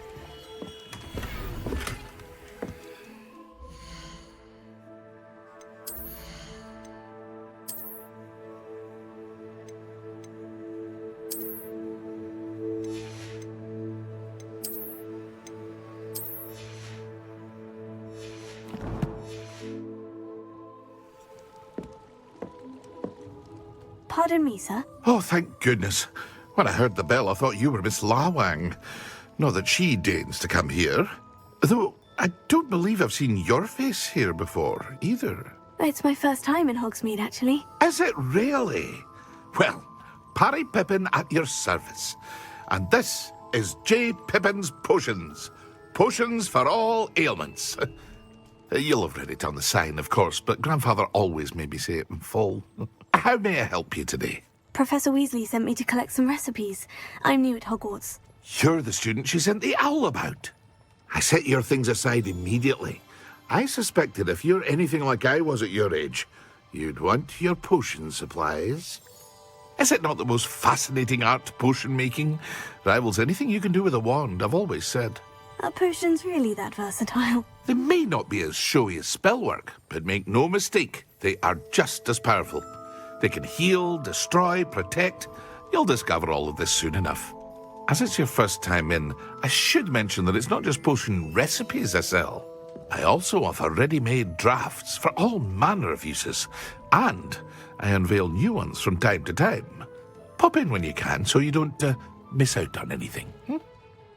Pardon me, sir. Oh, thank goodness. When I heard the bell, I thought you were Miss Lawang. Not that she deigns to come here. Though, I don't believe I've seen your face here before, either. It's my first time in Hogsmeade, actually. Is it really? Well, Parry Pippin at your service. And this is J. Pippin's Potions. Potions for all ailments. You'll have read it on the sign, of course, but Grandfather always made me say it in full. How may I help you today? Professor Weasley sent me to collect some recipes. I'm new at Hogwarts. You're the student she sent the owl about. I set your things aside immediately. I suspected if you're anything like I was at your age, you'd want your potion supplies. Is it not the most fascinating art, potion making? Rivals anything you can do with a wand, I've always said. Are potions really that versatile? They may not be as showy as spellwork, but make no mistake, they are just as powerful. They can heal, destroy, protect. You'll discover all of this soon enough. As it's your first time in, I should mention that it's not just potion recipes I sell. I also offer ready-made drafts for all manner of uses, and I unveil new ones from time to time. Pop in when you can so you don't miss out on anything.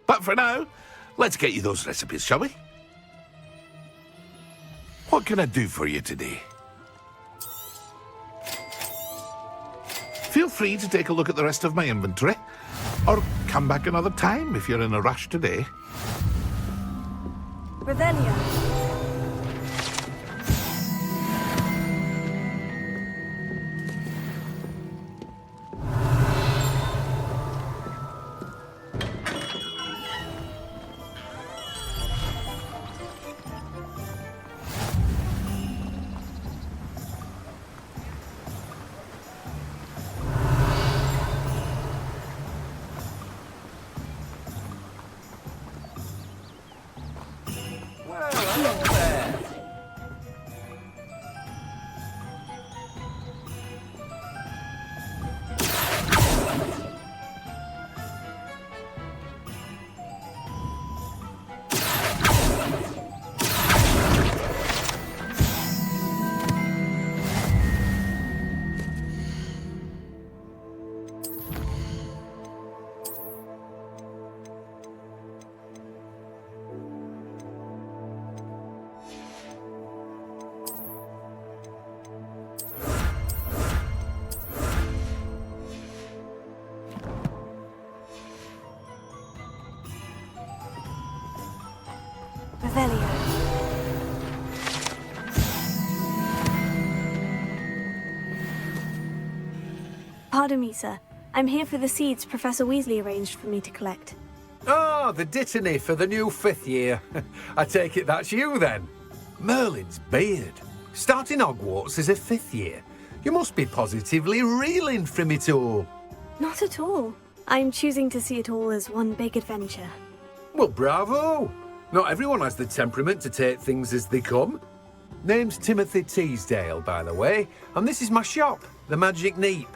But for now, let's get you those recipes, shall we? What can I do for you today? Feel free to take a look at the rest of my inventory, or come back another time if you're in a rush today. Revelio. Revelio. Pardon me, sir. I'm here for the seeds Professor Weasley arranged for me to collect. Ah, the dittany for the new 5th year. I take it that's you, then. Merlin's beard. Starting Hogwarts as a 5th year. You must be positively reeling from it all. Not at all. I'm choosing to see it all as one big adventure. Well, bravo! Not everyone has the temperament to take things as they come. Name's Timothy Teasdale, by the way, and this is my shop, the Magic Neep.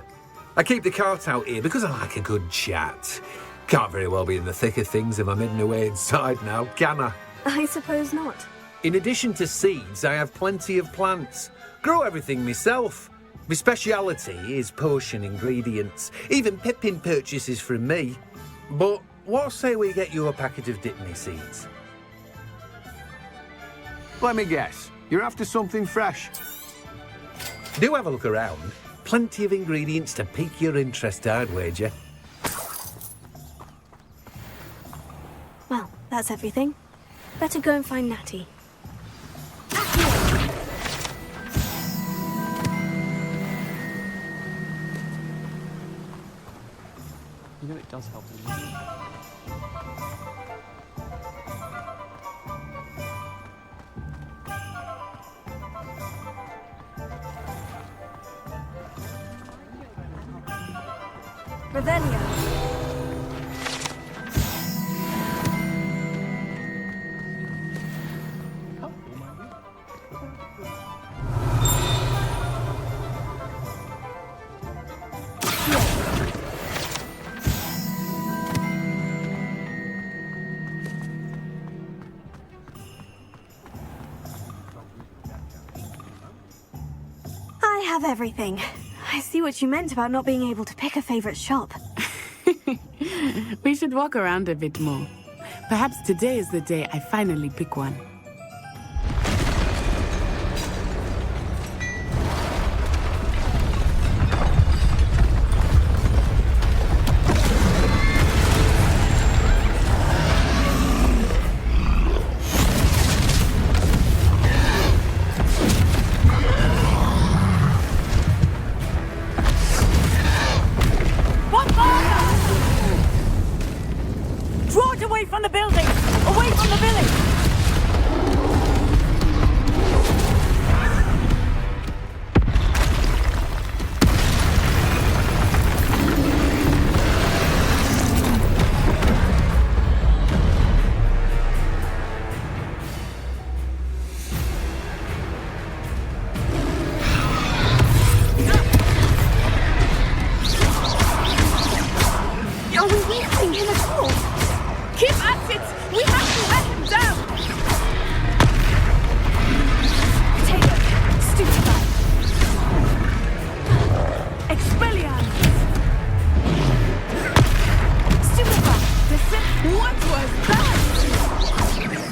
I keep the cart out here because I like a good chat. Can't very well be in the thick of things if I'm hidden away inside now, can I? I suppose not. In addition to seeds, I have plenty of plants. Grow everything myself. My speciality is potion ingredients. Even Pippin purchases from me. But what say we get you a packet of Dittany seeds? Let me guess. You're after something fresh. Do have a look around. Plenty of ingredients to pique your interest, I'd wager. Well, that's everything. Better go and find Natty. You know it does help. Revelio. I have everything. I see what you meant about not being able to pick a favorite shop. We should walk around a bit more. Perhaps today is the day I finally pick one. Draw it away from the building! Away from the village! Are we weakening him at all? Keep at it! We have to let him down! Taylor, stupefy! Expelliarmus! Stupefy! What was that?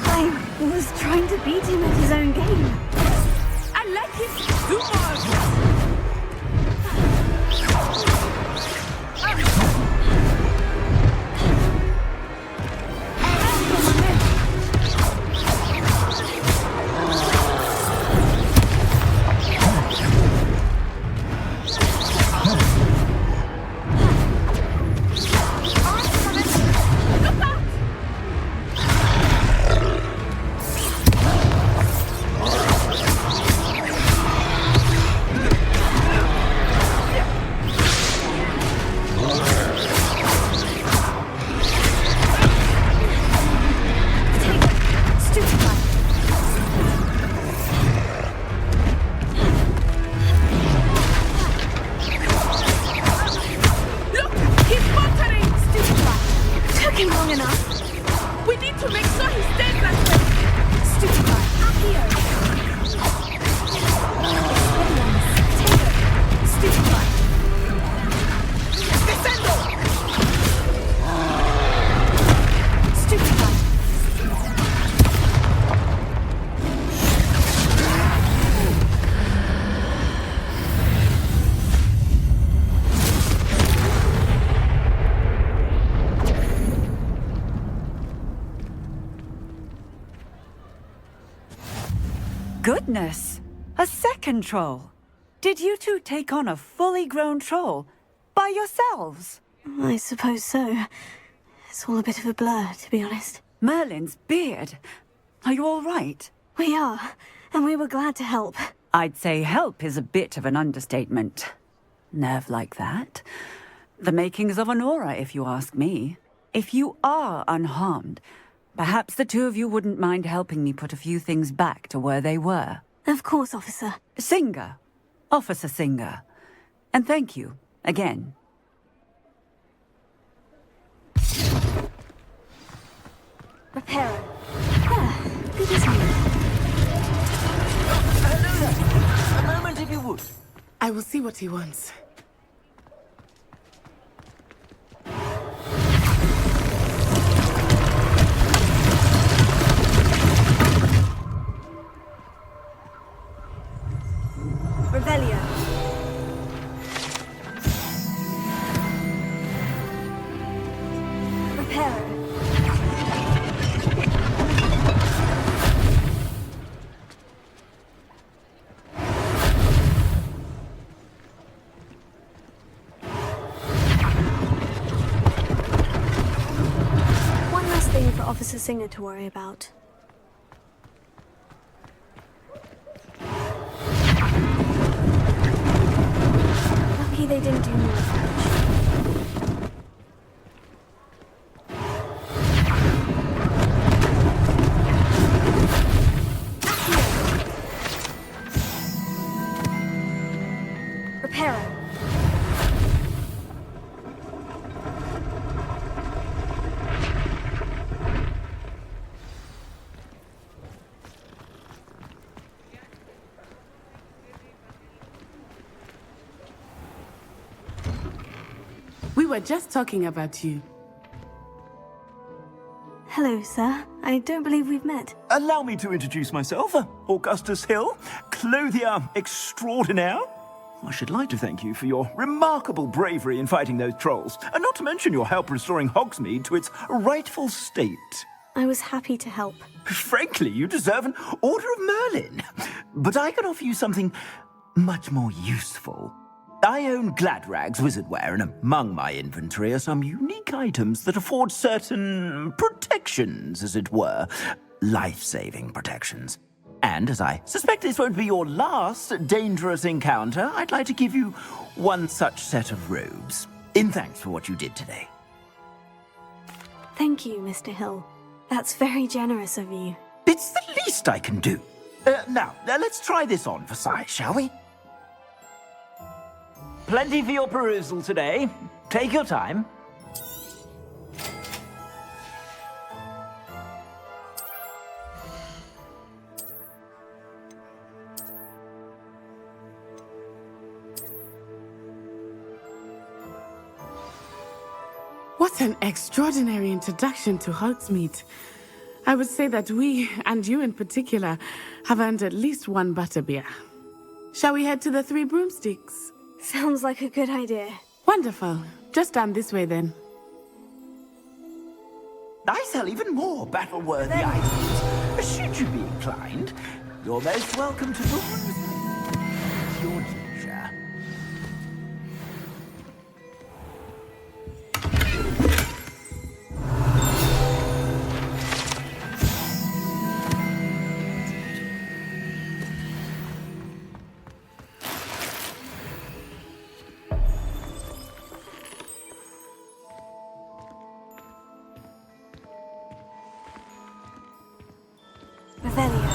I was trying to beat him at his own game. I like his humor! Goodness! A second troll! Did you two take on a fully grown troll by yourselves? I suppose so. It's all a bit of a blur, to be honest. Merlin's beard. Are you all right? We are, and we were glad to help. I'd say help is a bit of an understatement. Nerve like that. The makings of an aura, if you ask me. If you are unharmed, perhaps the two of you wouldn't mind helping me put a few things back to where they were. Of course, officer. Singer. Officer Singer. And thank you, again. Reparo. Ah, good as new. A moment, if you would. I will see what he wants. Revelio. Reparo. One last thing for Officer Singer to worry about. Lucky they didn't do more damage. Reparo. We were just talking about you. Hello, sir. I don't believe we've met. Allow me to introduce myself. Augustus Hill, clothier extraordinaire. I should like to thank you for your remarkable bravery in fighting those trolls, and not to mention your help restoring Hogsmeade to its rightful state. I was happy to help. Frankly, you deserve an Order of Merlin. But I can offer you something much more useful. I own Gladrag's wizardware, and among my inventory are some unique items that afford certain protections, as it were. Life-saving protections. And as I suspect this won't be your last dangerous encounter, I'd like to give you one such set of robes, in thanks for what you did today. Thank you, Mr. Hill. That's very generous of you. It's the least I can do. Now, let's try this on for size, shall we? Plenty for your perusal today. Take your time. What an extraordinary introduction to Hogsmeade. I would say that we, and you in particular, have earned at least one butterbeer. Shall we head to the Three Broomsticks? Sounds like a good idea. Wonderful. Just down this way then. I sell even more battle-worthy items. Should you be inclined, you're most welcome to peruse your leisure. Revelio.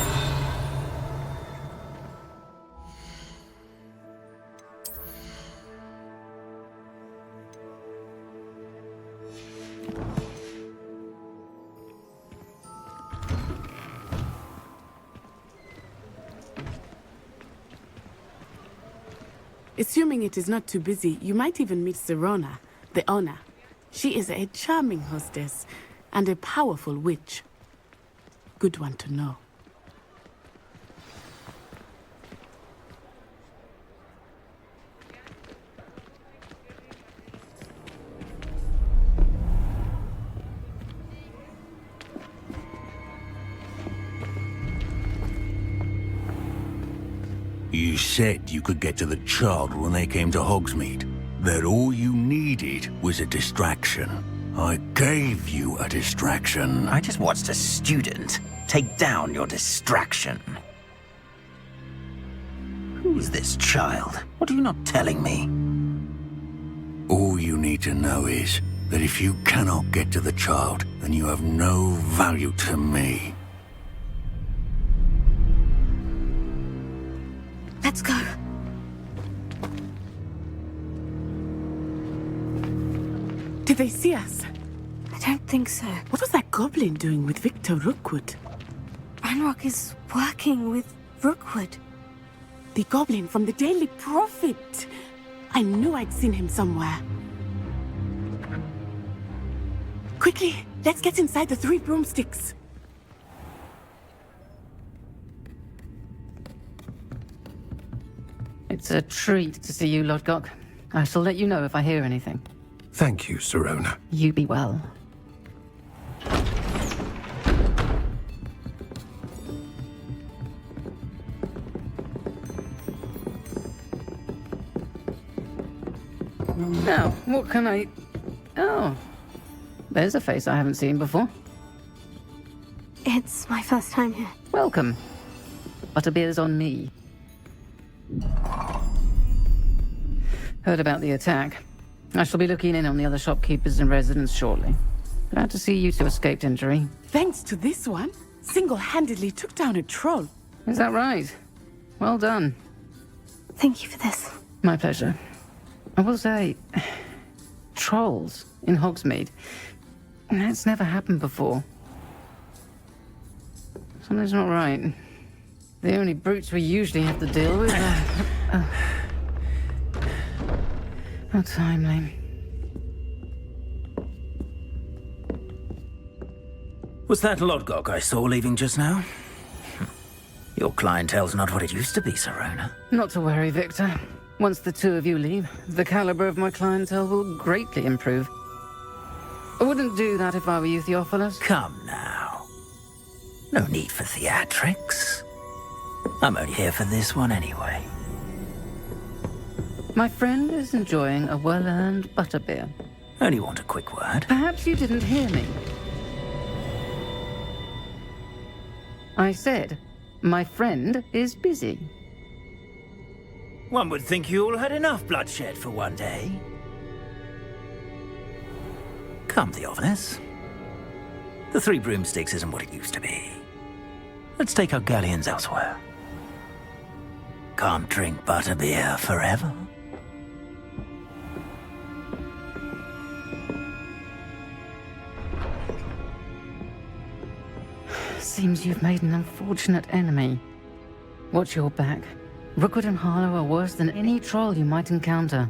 Assuming it is not too busy, you might even meet Serona, the owner. She is a charming hostess and a powerful witch. Good one to know. You said you could get to the child when they came to Hogsmeade. That all you needed was a distraction. I gave you a distraction. I just watched a student take down your distraction. Who's this child? What are you not telling me? All you need to know is that if you cannot get to the child, then you have no value to me. Let's go. Did they see us? I don't think so. What was that goblin doing with Victor Rookwood? Ranrock is working with Rookwood. The goblin from the Daily Prophet. I knew I'd seen him somewhere. Quickly, let's get inside the 3 broomsticks. It's a treat to see you, Lodgok. I shall let you know if I hear anything. Thank you, Sirona. You be well. Now, what can I... Oh. There's a face I haven't seen before. It's my first time here. Welcome. Butterbeer's on me. Heard about the attack. I shall be looking in on the other shopkeepers and residents shortly. Glad to see you two escaped injury. Thanks to this one, single-handedly took down a troll. Is that right? Well done. Thank you for this. My pleasure. I will say, trolls in Hogsmeade. That's never happened before. Something's not right. The only brutes we usually have to deal with are... How timely. Was that Lodgok I saw leaving just now? Your clientele's not what it used to be, Sirona. Not to worry, Victor. Once the two of you leave, the caliber of my clientele will greatly improve. I wouldn't do that if I were you, Theophilus. Come now. No need for theatrics. I'm only here for this one anyway. My friend is enjoying a well-earned butterbeer. Only want a quick word. Perhaps you didn't hear me. I said, my friend is busy. One would think you all had enough bloodshed for one day. Come, Theophilus. The 3 broomsticks isn't what it used to be. Let's take our galleons elsewhere. Can't drink butterbeer forever. Seems you've made an unfortunate enemy. Watch your back. Rookwood and Harlow are worse than any troll you might encounter.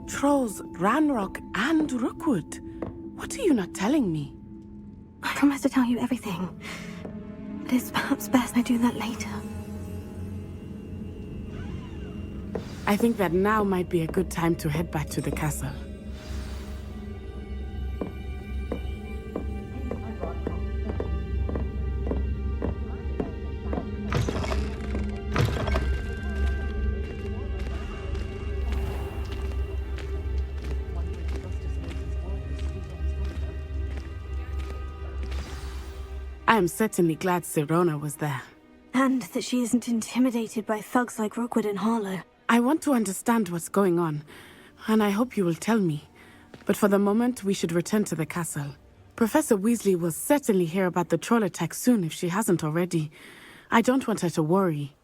Trolls, Ranrock, and Rookwood. What are you not telling me? I promise to tell you everything. But it's perhaps best I do that later. I think that now might be a good time to head back to the castle. I am certainly glad Sirona was there. And that she isn't intimidated by thugs like Rookwood and Harlow. I want to understand what's going on, and I hope you will tell me. But for the moment, we should return to the castle. Professor Weasley will certainly hear about the troll attack soon if she hasn't already. I don't want her to worry.